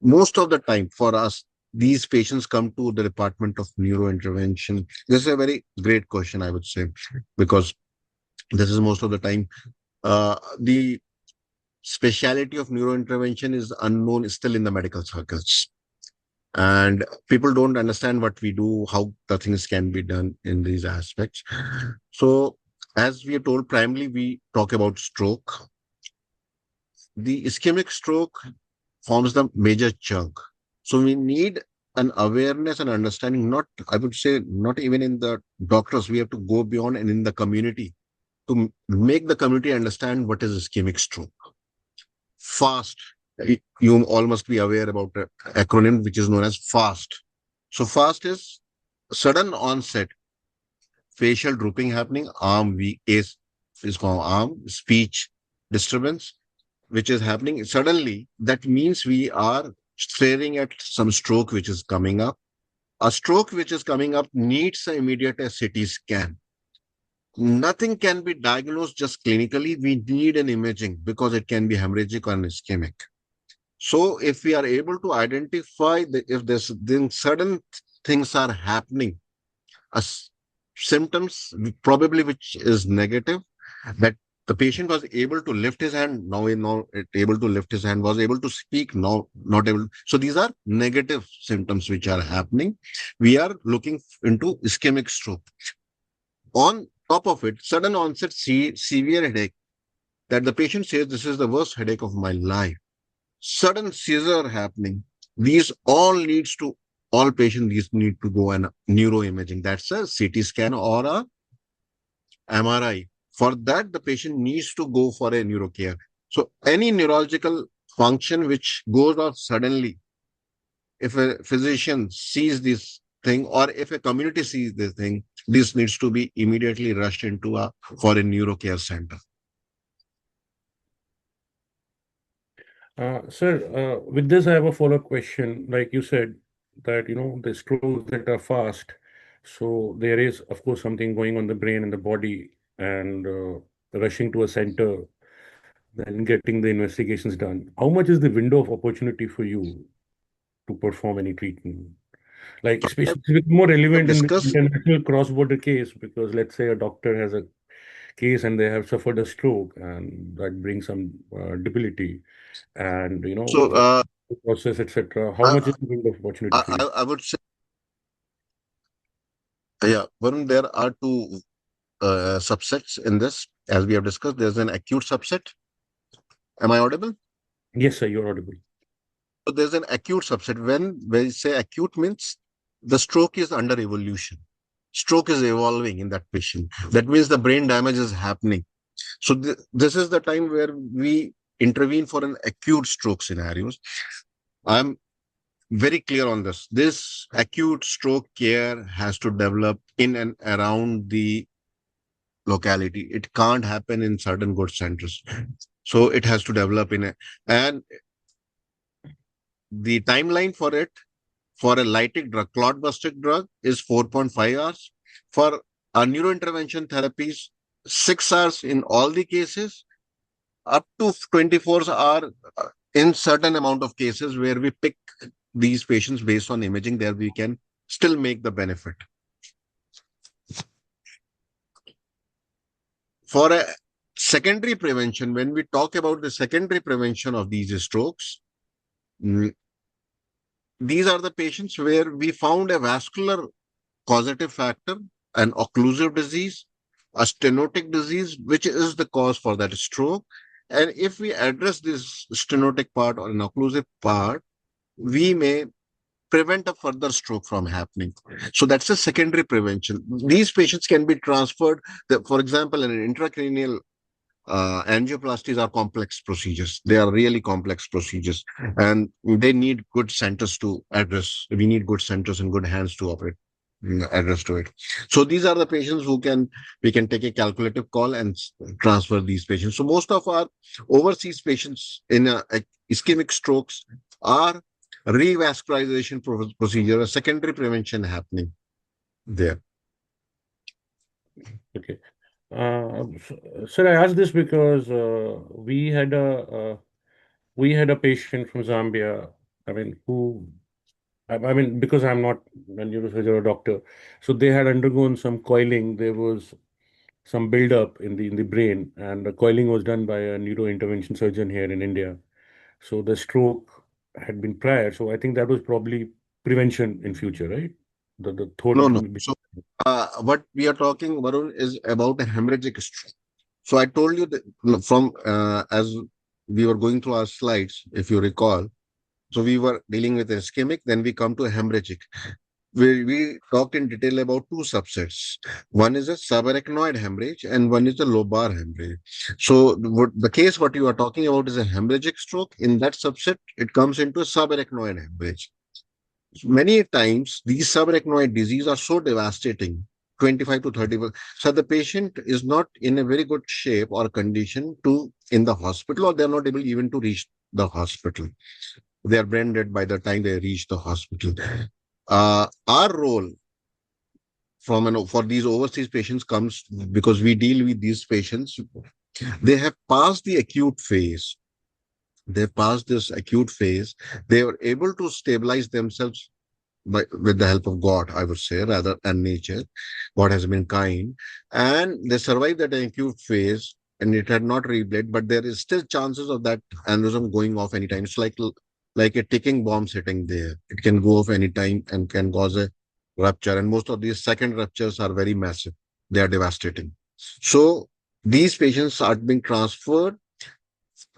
Most of the time for us, these patients come to the Department of Neurointervention. This is a very great question, I would say, because this is most of the time. The speciality of neurointervention is unknown still in the medical circles. And people don't understand what we do, how the things can be done in these aspects. So, as we are told, primarily we talk about stroke. The ischemic stroke forms the major chunk. So we need an awareness and understanding, not, I would say, not even in the doctors, we have to go beyond and in the community to make the community understand what is ischemic stroke. FAST, you all must be aware about the acronym which is known as FAST. So FAST is sudden onset, facial drooping happening, arm weak, is called arm, speech disturbance, which is happening suddenly. That means we are staring at some stroke which is coming up. A stroke which is coming up needs an immediate CT scan. Nothing can be diagnosed just clinically. We need an imaging because it can be hemorrhagic or ischemic. So if we are able to identify if there's then sudden things are happening, as symptoms probably which is negative, that the patient was able to lift his hand, now able to lift his hand, was able to speak, now not able. So these are negative symptoms which are happening. We are looking into ischemic stroke. On top of it, sudden onset severe headache, that the patient says this is the worst headache of my life. Sudden seizure happening. These all needs to all patients these need to go and neuroimaging. That's a CT scan or a MRI. For that, the patient needs to go for a neurocare. So any neurological function which goes off suddenly, if a physician sees this thing or if a community sees this thing, this needs to be immediately rushed into a for a neurocare center. Sir, with this, I have a follow-up question. Like you said, that the strokes that are fast, so there is, of course, something going on the brain and the body, and rushing to a center, then getting the investigations done. How much is the window of opportunity for you to perform any treatment? Like, especially it's more I've relevant in the discussed. international cross-border case, because let's say a doctor has a case and they have suffered a stroke, and that brings some debility, and So process, etc. How I, much is the window of opportunity for you? I would say, yeah, Varun, there are two subsets in this. As we have discussed, there's an acute subset. Am I audible? Yes, sir, you're audible. So there's an acute subset. When we say acute means the stroke is under evolution. Stroke is evolving in that patient. That means the brain damage is happening. So this is the time where we intervene for an acute stroke scenarios. I'm very clear on this. This acute stroke care has to develop in and around the locality. It can't happen in certain good centers. So it has to develop and the timeline for it for a lytic drug, clot busting drug is 4.5 hours. For neurointervention therapies, 6 hours in all the cases, up to 24 hours in certain amount of cases where we pick these patients based on imaging, there we can still make the benefit. For a secondary prevention, when we talk about the secondary prevention of these strokes, these are the patients where we found a vascular causative factor, an occlusive disease, a stenotic disease, which is the cause for that stroke. And if we address this stenotic part or an occlusive part, we may prevent a further stroke from happening. So that's a secondary prevention. These patients can be transferred. For example, an intracranial angioplasties are complex procedures. They are really complex procedures, and they need good centers to address. We need good centers and good hands to operate address to it. So these are the patients who we can take a calculative call and transfer these patients. So most of our overseas patients in ischemic strokes are revascularization procedure, a secondary prevention happening there. Okay. Sir, I asked this because we had a patient from Zambia. I mean, I mean, because I'm not a neurosurgeon or doctor, so they had undergone some coiling. There was some buildup in the brain, and the coiling was done by a neurointervention surgeon here in India. So the stroke had been prior. So I think that was probably prevention in future, right? The thought No, it no. will be. So what we are talking, Varun, is about a hemorrhagic stroke. So I told you that from as we were going through our slides, if you recall, so we were dealing with ischemic, then we come to hemorrhagic. We talked in detail about two subsets. One is a subarachnoid hemorrhage and one is a lobar hemorrhage. So the case what you are talking about is a hemorrhagic stroke. In that subset, it comes into a subarachnoid hemorrhage. Many times, these subarachnoid disease are so devastating, 25 to 30. So the patient is not in a very good shape or condition to in the hospital, or they're not able even to reach the hospital. They are brain dead by the time they reach the hospital. Our role for these overseas patients comes because we deal with these patients. They have passed the acute phase. They passed this acute phase. They were able to stabilize themselves with the help of God, I would say, rather than nature. God has been kind. And they survived that acute phase and it had not rebled, but there is still chances of that aneurysm going off anytime. It's like a ticking bomb sitting there. It can go off anytime and can cause a rupture. And most of these second ruptures are very massive. They are devastating. So these patients are being transferred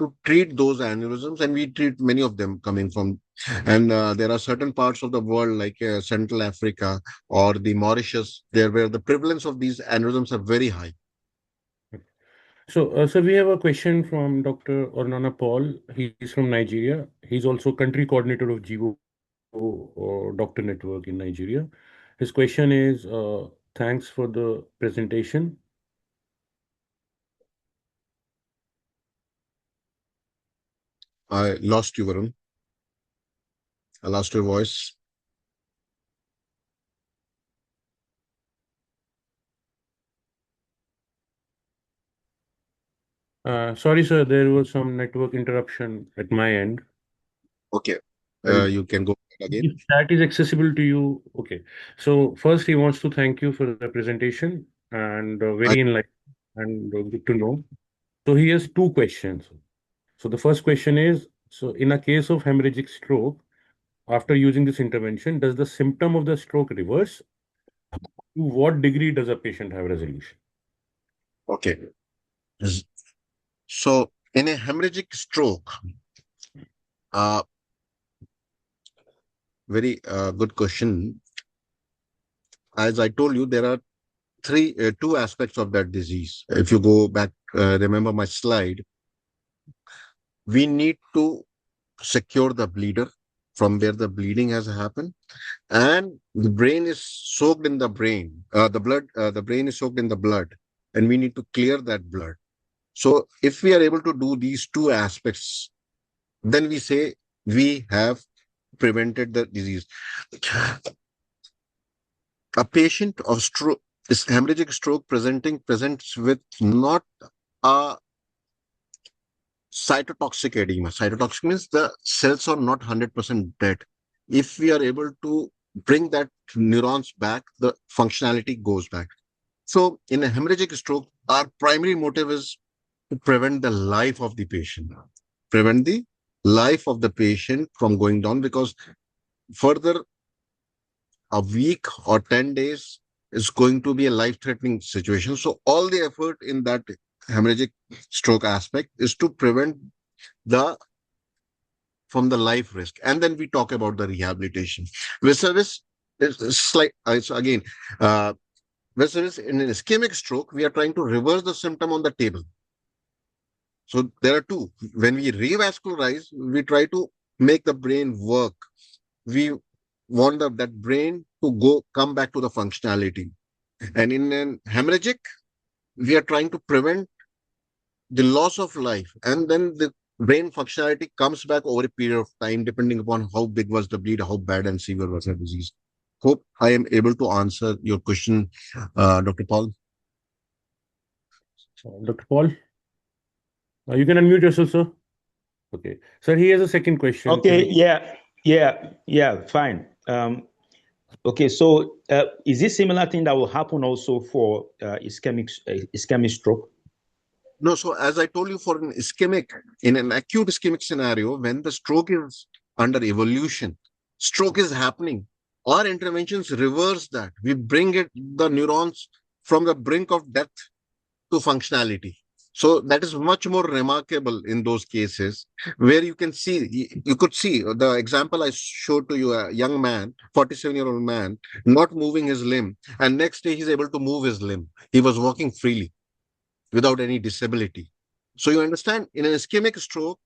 to treat those aneurysms, and we treat many of them coming from. And there are certain parts of the world, like Central Africa or the Mauritius, there where the prevalence of these aneurysms are very high. So we have a question from Dr. Ornana Paul. He's from Nigeria. He's also country coordinator of Jivo Doctor Network in Nigeria. His question is, thanks for the presentation. I lost you, Varun. I lost your voice. Sorry, sir, there was some network interruption at my end. Okay. Well, You can go again. if that is accessible to you, okay. So first, he wants to thank you for the presentation and I, very enlightening and good to know. So he has two questions. So the first question is, so in a case of hemorrhagic stroke, after using this intervention, does the symptom of the stroke reverse? To what degree does a patient have resolution? okay. So in a hemorrhagic stroke, uh, very good question. As I told you, there are two aspects of that disease. If you go back, remember my slide, we need to secure the bleeder from where the bleeding has happened, and the brain is soaked in the brain. The brain is soaked in the blood, and we need to clear that blood. So if we are able to do these two aspects, then we say we have prevented the disease. A patient of stroke, this hemorrhagic stroke presents with not a cytotoxic edema. Cytotoxic means the cells are not 100% dead. If we are able to bring that neurons back, the functionality goes back. So in a hemorrhagic stroke, our primary motive is to prevent the life of the patient, prevent the life of the patient from going down, because further a week or 10 days is going to be a life-threatening situation. So all the effort in that hemorrhagic stroke aspect is to prevent the from the life risk. And then we talk about the rehabilitation. Vis-a-vis is like, it's again, uh, vis-a-vis in an ischemic stroke, we are trying to reverse the symptom on the table. So there are two. When we revascularize, we try to make the brain work. We want that brain to come back to the functionality. And in an hemorrhagic, we are trying to prevent the loss of life. And then the brain functionality comes back over a period of time, depending upon how big was the bleed, how bad and severe was the disease. Hope I am able to answer your question, Dr. Paul. Dr. Paul, you can unmute yourself, sir. Okay. Sir, he has a second question. Okay, yeah, fine. Okay, so is this similar thing that will happen also for ischemic stroke? No, so as I told you, for an ischemic, in an acute ischemic scenario, when the stroke is under evolution, stroke is happening. Our interventions reverse that. We bring the neurons from the brink of death to functionality. So that is much more remarkable in those cases where you can see, you could see the example I showed to you, a young man, 47-year-old man, not moving his limb. And next day he's able to move his limb. He was walking freely without any disability. So you understand, in an ischemic stroke,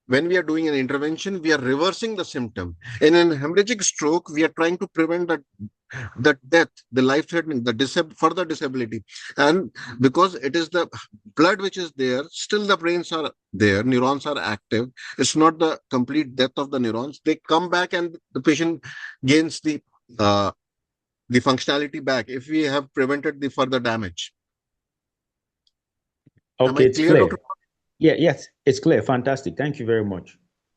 when we are doing an intervention, we are reversing the symptom. In an hemorrhagic stroke, we are trying to prevent the death, the life-threatening, further disability. And because it is the blood which is there, still the brains are there, neurons are active. It's not the complete death of the neurons. They come back and the patient gains the functionality back if we have prevented the further damage. Okay, it's clear, Dr. Yeah, yes, it's clear. Fantastic. Thank you very much.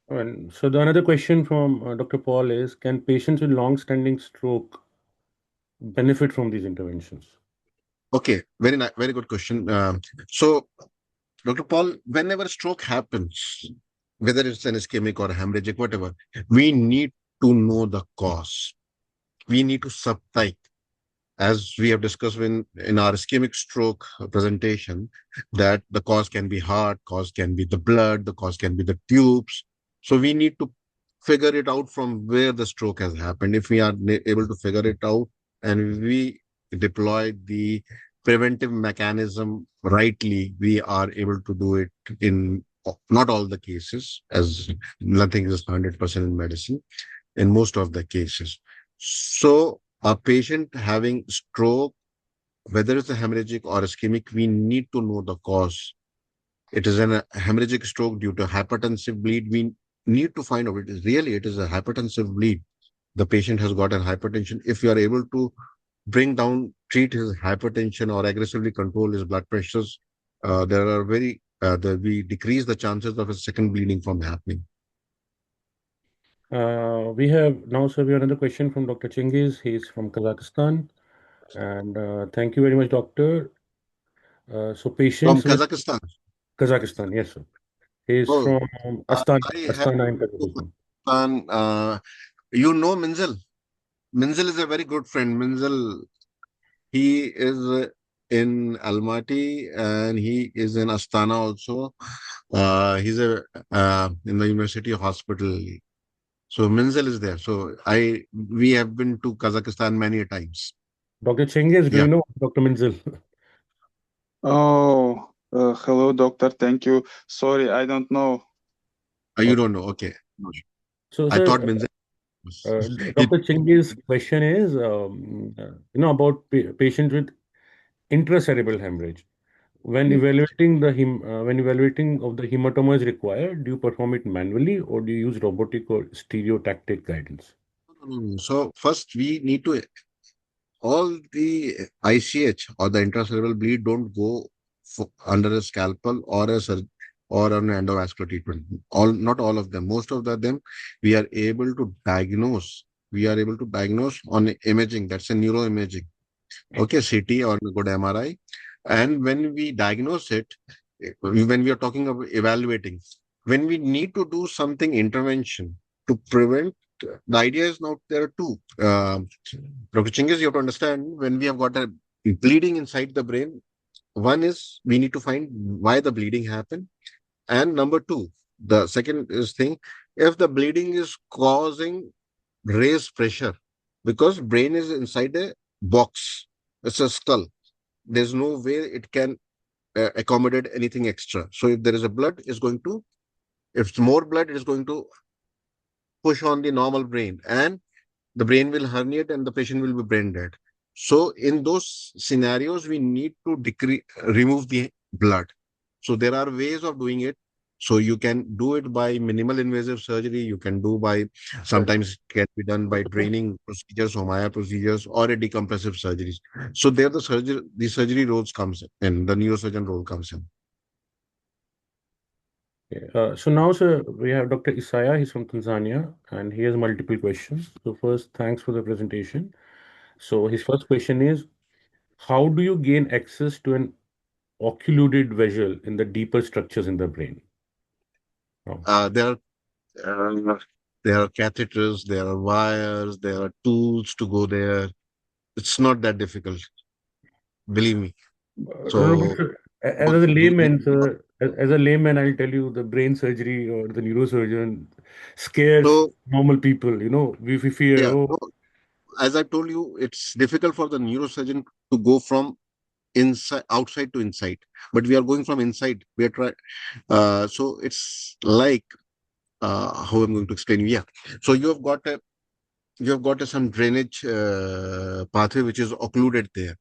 And so the another question from Dr. Paul is, can patients with long-standing stroke benefit from these interventions? Okay, very good question. So, Dr. Paul, whenever stroke happens, whether it's an ischemic or a hemorrhagic, whatever, we need to know the cause. We need to subtype, as we have discussed in our ischemic stroke presentation, that the cause can be heart, cause can be the blood, the cause can be the tubes. So we need to figure it out from where the stroke has happened. If we are able to figure it out and we deploy the preventive mechanism rightly, we are able to do it in not all the cases, as nothing is 100% in medicine, in most of the cases. So a patient having stroke, whether it's a hemorrhagic or ischemic, we need to know the cause. It is a hemorrhagic stroke due to hypertensive bleed. We need to find out it is a hypertensive bleed. The patient has got an hypertension. If you are able to treat his hypertension or aggressively control his blood pressures, we decrease the chances of a second bleeding from happening. We have another question from Dr. Chingiz. He's from Kazakhstan. And thank you very much, doctor. So patients From with Kazakhstan. Kazakhstan, yes, sir. He's from Astana, I have Astana in Kazakhstan. You know Minzel. Minzel is a very good friend. Minzel, he is in Almaty and he is in Astana also. He's in the University Hospital. So Minzel is there. So we have been to Kazakhstan many times. Dr. Chingiz, do you know Dr. Minzel? Oh, hello, doctor. Thank you. Sorry, I don't know. You don't know? Okay. So, I sir, thought Minzel. Dr. Chingiz's question is, about patients with intracerebral hemorrhage. When evaluating of the hematoma is required, do you perform it manually or do you use robotic or stereotactic guidance? So first we need to, all the ICH or the intracerebral bleed don't go under a scalpel or or an endovascular treatment. Not all of them. Most of them, we are able to diagnose. We are able to diagnose on imaging. That's a neuroimaging. Okay, CT or good MRI. And when we diagnose it, when we are talking about evaluating, when we need to do something intervention to prevent, the idea is now there are two. Dr. Chingiz, you have to understand when we have got a bleeding inside the brain, one is we need to find why the bleeding happened. And number two, the second is thing, if the bleeding is causing raised pressure, because brain is inside a box, it's a skull. There's no way it can accommodate anything extra. So if there is a blood, it's going to, if it's more blood, it is going to push on the normal brain, and the brain will herniate and the patient will be brain dead. So in those scenarios, we need to remove the blood. So there are ways of doing it. So you can do it by minimal invasive surgery. You can do by, sometimes it can be done by draining procedures, Homaya procedures, or a decompressive surgeries. So there the surgery roles comes in, the neurosurgeon role comes in. So now, sir, we have Dr. Isaiah. He's from Tanzania, and he has multiple questions. So first, thanks for the presentation. So his first question is, how do you gain access to an occluded vessel in the deeper structures in the brain? Oh. Uh, uh, there are catheters, there are wires, there are tools to go there. It's not that difficult, believe me. No, So, but as a layman, sir, as a layman, I'll tell you the brain surgery or the neurosurgeon scares so normal people. You know, we fear, yeah, oh, no, as I told you, it's difficult for the neurosurgeon to go from inside, outside to inside, but we are going from inside. We are trying. So it's like how I'm going to explain you. Yeah. So you have got some drainage pathway which is occluded there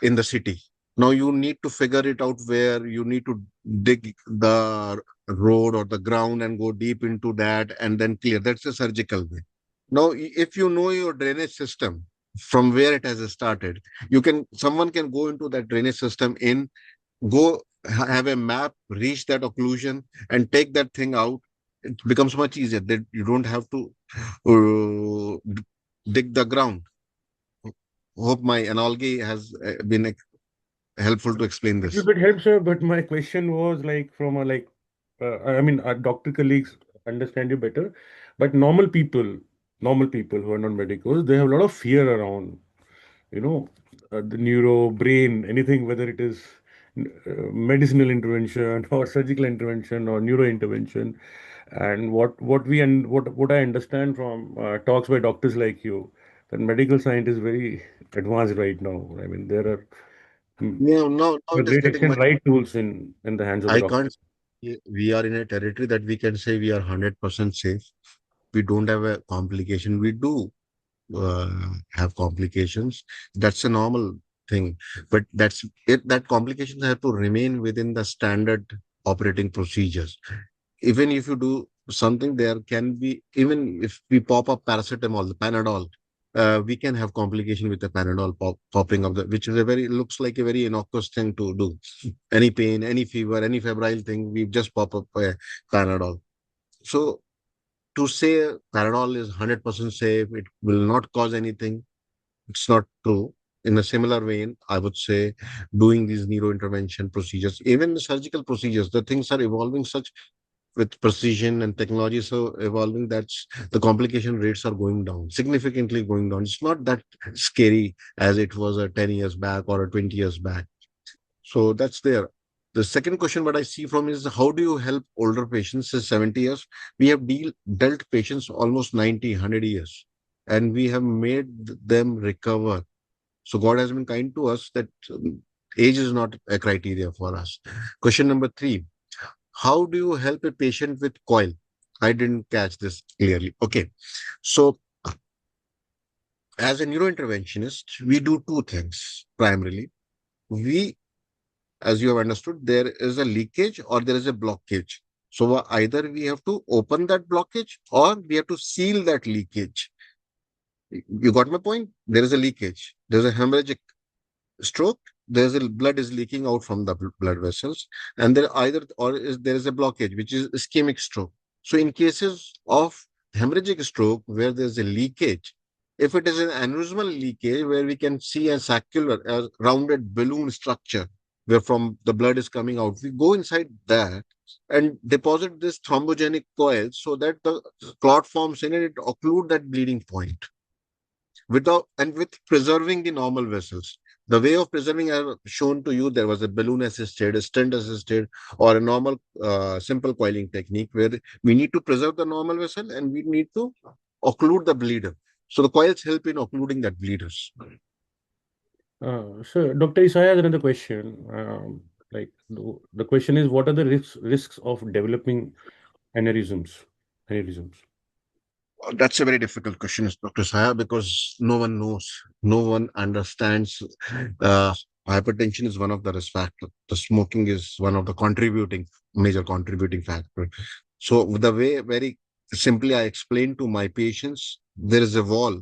in the city. Now you need to figure it out where you need to dig the road or the ground and go deep into that and then clear. That's a surgical way. Now, if you know your drainage system from where it has started, someone can go into that drainage system go have a map, reach that occlusion and take that thing out. It becomes much easier that you don't have to dig the ground. Hope my analogy has been helpful to explain little this. bit helps, sir. But my question was like from a I mean, our doctor colleagues understand you better, but normal people who are not medicals, they have a lot of fear around, you know, the neuro, brain, anything, whether it is medicinal intervention or surgical intervention or neurointervention. And what I understand from talks by doctors like you, that medical science is very advanced right now. I mean, there are Yeah, now to a it is great getting extent much. right tools in the hands of the I doctor. can't say we are in a territory that we can say we are 100% safe. We don't have a complication. We do have complications. That's a normal thing, but that's it. That complications have to remain within the standard operating procedures. Even if you do something, there can be, even if we pop up paracetamol, the Panadol, we can have complication with the Panadol popping up, which is looks like a very innocuous thing to do. Any pain, any fever, any febrile thing, we just pop up a Panadol. So to say Panadol is 100% safe, it will not cause anything, it's not true. In a similar vein, I would say doing these neurointervention procedures, even the surgical procedures, the things are evolving such with precision and technology so evolving that the complication rates are going down, significantly going down. It's not that scary as it was 10 years back or 20 years back. So that's there. The second question what I see from is how do you help older patients since 70 years? We have dealt patients almost 90, 100 years, and we have made them recover. So God has been kind to us that age is not a criteria for us. Question number three, how do you help a patient with coil? I didn't catch this clearly. Okay. So as a neurointerventionist, we do two things primarily. We, as you have understood, there is a leakage or there is a blockage. So either we have to open that blockage or we have to seal that leakage. You got my point? There is a leakage. There's a hemorrhagic stroke. blood is leaking out from the blood vessels, and there is a blockage, which is ischemic stroke. So in cases of hemorrhagic stroke where there's a leakage, if it is an aneurysmal leakage where we can see a circular, a rounded balloon structure where from the blood is coming out, we go inside that and deposit this thrombogenic coil so that the clot forms in and it occlude that bleeding point with preserving the normal vessels. The way of preserving I have shown to you, there was a balloon assisted, a stent assisted, or a normal simple coiling technique where we need to preserve the normal vessel and we need to occlude the bleeder. So the coils help in occluding that bleeders. So Dr. Isaiah has another question. Like the question is, what are the risks of developing aneurysms? Aneurysms. That's a very difficult question, Dr. Saya, because no one knows, no one understands. Hypertension is one of the risk factors. The smoking is one of the major contributing factor. So the way very simply I explain to my patients, there is a wall,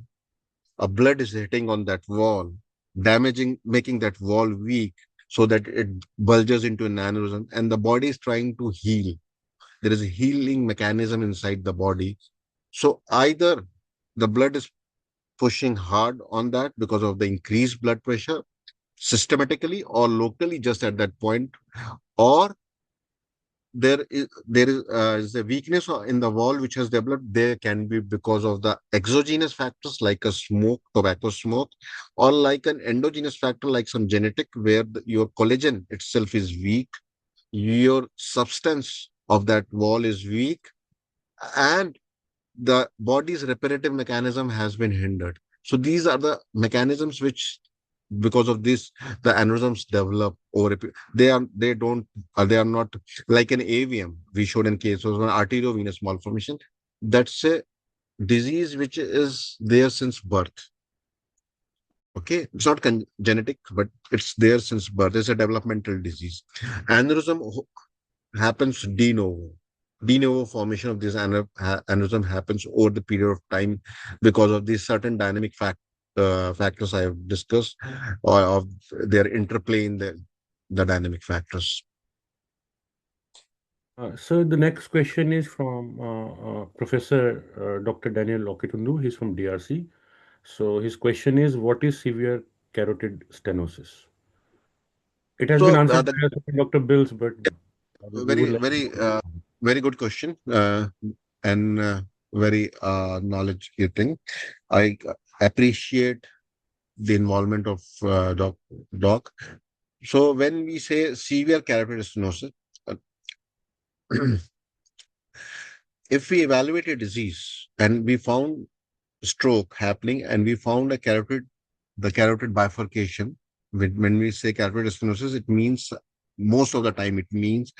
a blood is hitting on that wall, making that wall weak so that it bulges into an aneurysm, and the body is trying to heal. There is a healing mechanism inside the body. So either the blood is pushing hard on that because of the increased blood pressure systematically or locally just at that point, or there is a weakness in the wall which has developed. There can be because of the exogenous factors like a tobacco smoke, or like an endogenous factor like some genetic where your collagen itself is weak, your substance of that wall is weak, and the body's reparative mechanism has been hindered. So these are the mechanisms which, because of this, the aneurysms develop over they are not like an AVM. We showed in case of an arteriovenous malformation. That's a disease which is there since birth. Okay, it's not genetic, but it's there since birth. It's a developmental disease. Aneurysm happens de novo. De novo formation of this aneurysm happens over the period of time because of these certain dynamic factors I have discussed, or of their interplay in the dynamic factors. So the next question is from Professor Dr. Daniel Lokitundu. He's from DRC. So his question is, what is severe carotid stenosis? It has been So answered by Dr. Bills, but we would like very good question, and very knowledge thing. I appreciate the involvement of doc. So when we say severe carotid stenosis, if we evaluate a disease and we found stroke happening and we found the carotid bifurcation, when we say carotid stenosis, it means most of the time it means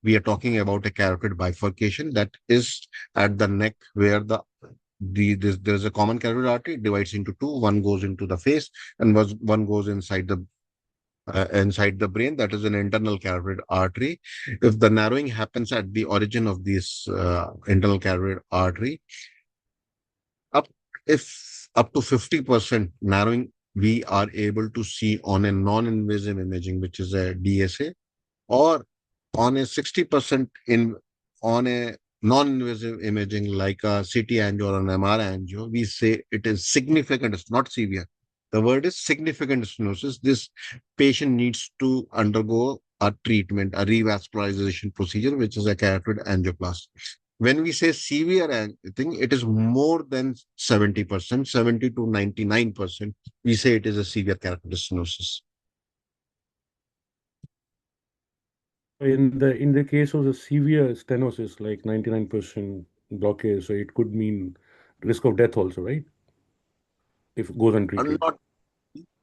we are talking about a carotid bifurcation that is at the neck where there's a common carotid artery, divides into two. One goes into the face and one goes inside the brain. That is an internal carotid artery. If the narrowing happens at the origin of this internal carotid artery, if up to 50% narrowing we are able to see on a non-invasive imaging, which is a DSA, or on a 60% on a non-invasive imaging like a CT angio or an MR angio, we say it is significant, it's not severe. The word is significant stenosis. This patient needs to undergo a treatment, a revascularization procedure, which is a carotid angioplasty. When we say severe thing, it is more than 70%, 70 to 99%. We say it is a severe carotid stenosis. in the case of the severe stenosis, like 99% blockage, so it could mean risk of death also, right? If it goes untreated.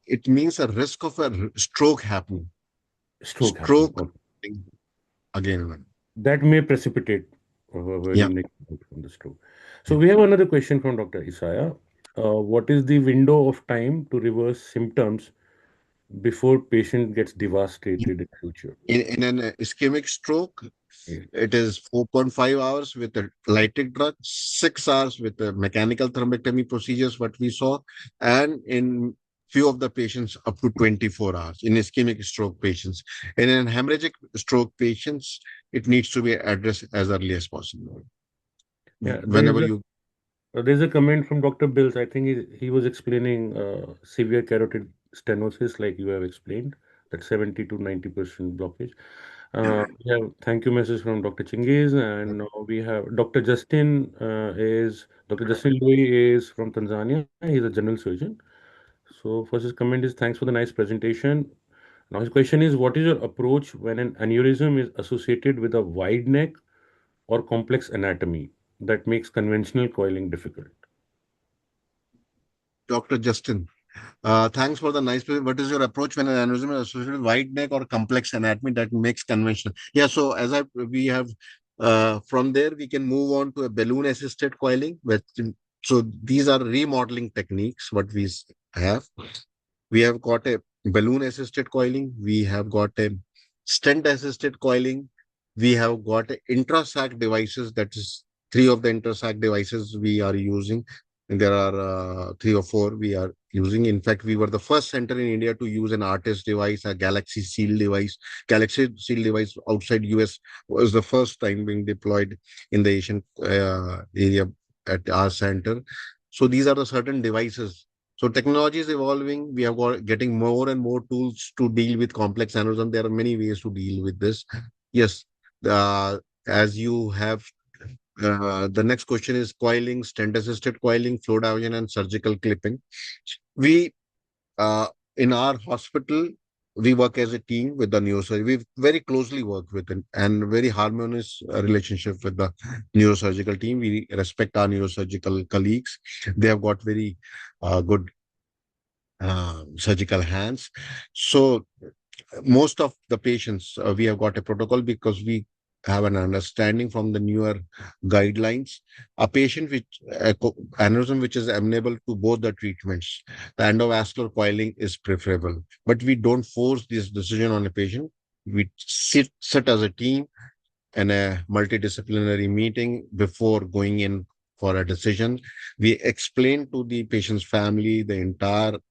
It means a risk of a stroke happening. Stroke happening. Again. That may precipitate Yeah. from the stroke. So we have another question from Dr. Isaiah. What is the window of time to reverse symptoms before patient gets devastated in future? In an ischemic stroke, it is 4.5 hours with a lytic drug, 6 hours with the mechanical thrombectomy procedures, what we saw. And in few of the patients up to 24 hours in ischemic stroke patients. And in hemorrhagic stroke patients, it needs to be addressed as early as possible. Yeah, Whenever you there's a comment from Dr. Bills. I think he was explaining severe carotid stenosis, like you have explained, that 70 to 90% blockage. We have thank you message from Dr. Chingiz, and now we have Dr. Justin Louis is from Tanzania. He's a general surgeon. So first his comment is thanks for the nice presentation. Now his question is, what is your approach when an aneurysm is associated with a wide neck or complex anatomy that makes conventional coiling difficult? Dr. Justin, thanks for the nice. What is your approach when an aneurysm is associated with wide neck or complex anatomy that makes conventional? Yeah, so we have from there we can move on to a balloon assisted coiling. So these are remodeling techniques. What we have, we have got a balloon assisted coiling. We have got a stent assisted coiling. We have got a intrasac devices. That is three of the intrasac devices we are using. And there are three or four we are using. In fact, we were the first center in India to use an Artist device, a Galaxy Seal device. Galaxy Seal device outside US was the first time being deployed in the Asian area at our center. So these are the certain devices. So technology is evolving. We are getting more and more tools to deal with complex aneurysm. There are many ways to deal with this. Yes, as you have the next question is coiling, stent-assisted coiling, flow diversion, and surgical clipping. We, in our hospital, we work as a team with the neurosurgery. We very closely work with and very harmonious relationship with the neurosurgical team. We respect our neurosurgical colleagues. They have got very good surgical hands. So most of the patients, we have got a protocol because we have an understanding from the newer guidelines. A patient with aneurysm which is amenable to both the treatments, the endovascular coiling is preferable. But we don't force this decision on a patient. We sit as a team in a multidisciplinary meeting before going in for a decision. We explain to the patient's family the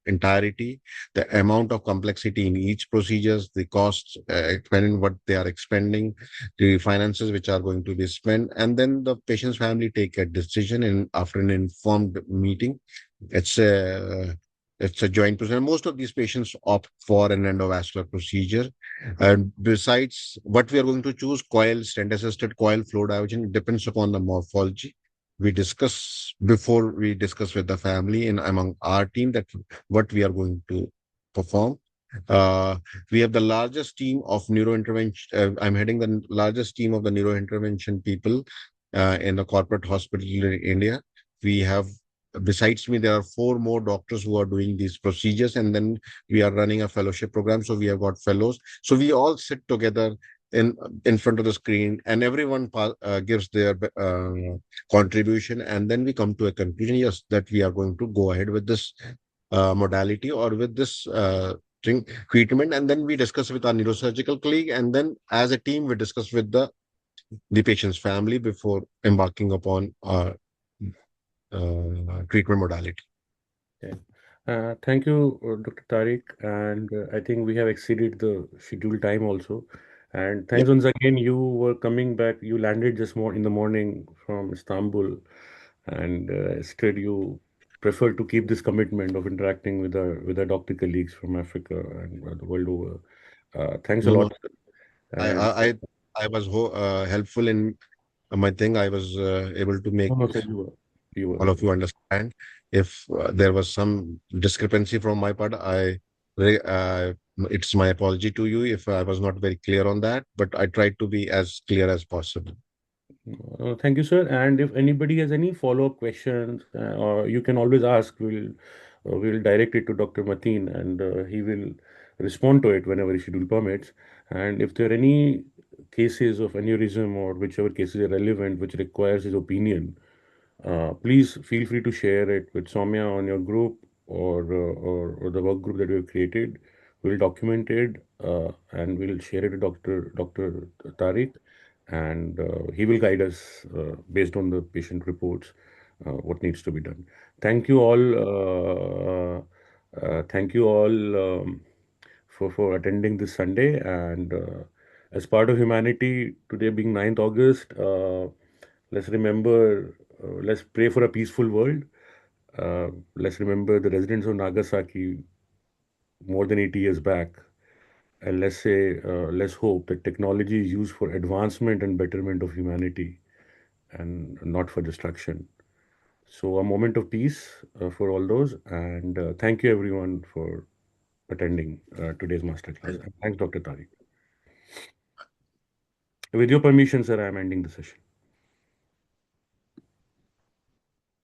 entirety, the amount of complexity in each procedures, the costs, explaining what they are expending, the finances which are going to be spent, and then the patient's family take a decision in after an informed meeting. It's a it's a joint procedure. Most of these patients opt for an endovascular procedure. And besides what we are going to choose, coil, stent-assisted coil, flow diversion, it depends upon the morphology. We discuss before we discuss with the family and among our team that what we are going to perform. Uh, we have the largest team of neurointervention. I'm heading the largest team of the neurointervention people in the corporate hospital in India. We have, besides me, there are four more doctors who are doing these procedures, and then we are running a fellowship program. So we have got fellows. So we all sit together in front of the screen, and everyone gives their contribution, and then we come to a conclusion. Yes, that we are going to go ahead with this modality or with this treatment, and then we discuss with our neurosurgical colleague, and then as a team we discuss with the patient's family before embarking upon our treatment modality. Okay. Thank you, Dr. Tariq. And I think we have exceeded the scheduled time also. And thanks once again. You were coming back. You landed just more in the morning from Istanbul, and instead you prefer to keep this commitment of interacting with our doctor colleagues from Africa and the world over. Thanks a No, no, lot. I And I I I was helpful in my thing. I was able to make no, no, sir, you all were. of you understand. If there was some discrepancy from my part, it's my apology to you if I was not very clear on that, but I tried to be as clear as possible. Thank you, sir. And if anybody has any follow-up questions, or you can always ask. We'll direct it to Dr. Matin, and he will respond to it whenever his schedule permits. And if there are any cases of aneurysm or whichever cases are relevant, which requires his opinion, please feel free to share it with Soumya on your group or the work group that we have created. We'll document it and we'll share it with Dr. Tariq, and he will guide us based on the patient reports what needs to be done. Thank you all Thank you all for attending this Sunday. And as part of humanity, today being 9th August, let's remember, let's pray for a peaceful world. Let's remember the residents of Nagasaki more than 80 years back. And let's say, let's hope that technology is used for advancement and betterment of humanity and not for destruction. So, a moment of peace for all those. And thank you, everyone, for attending today's masterclass. And thanks, Dr. Tariq. With your permission, sir, I am ending the session.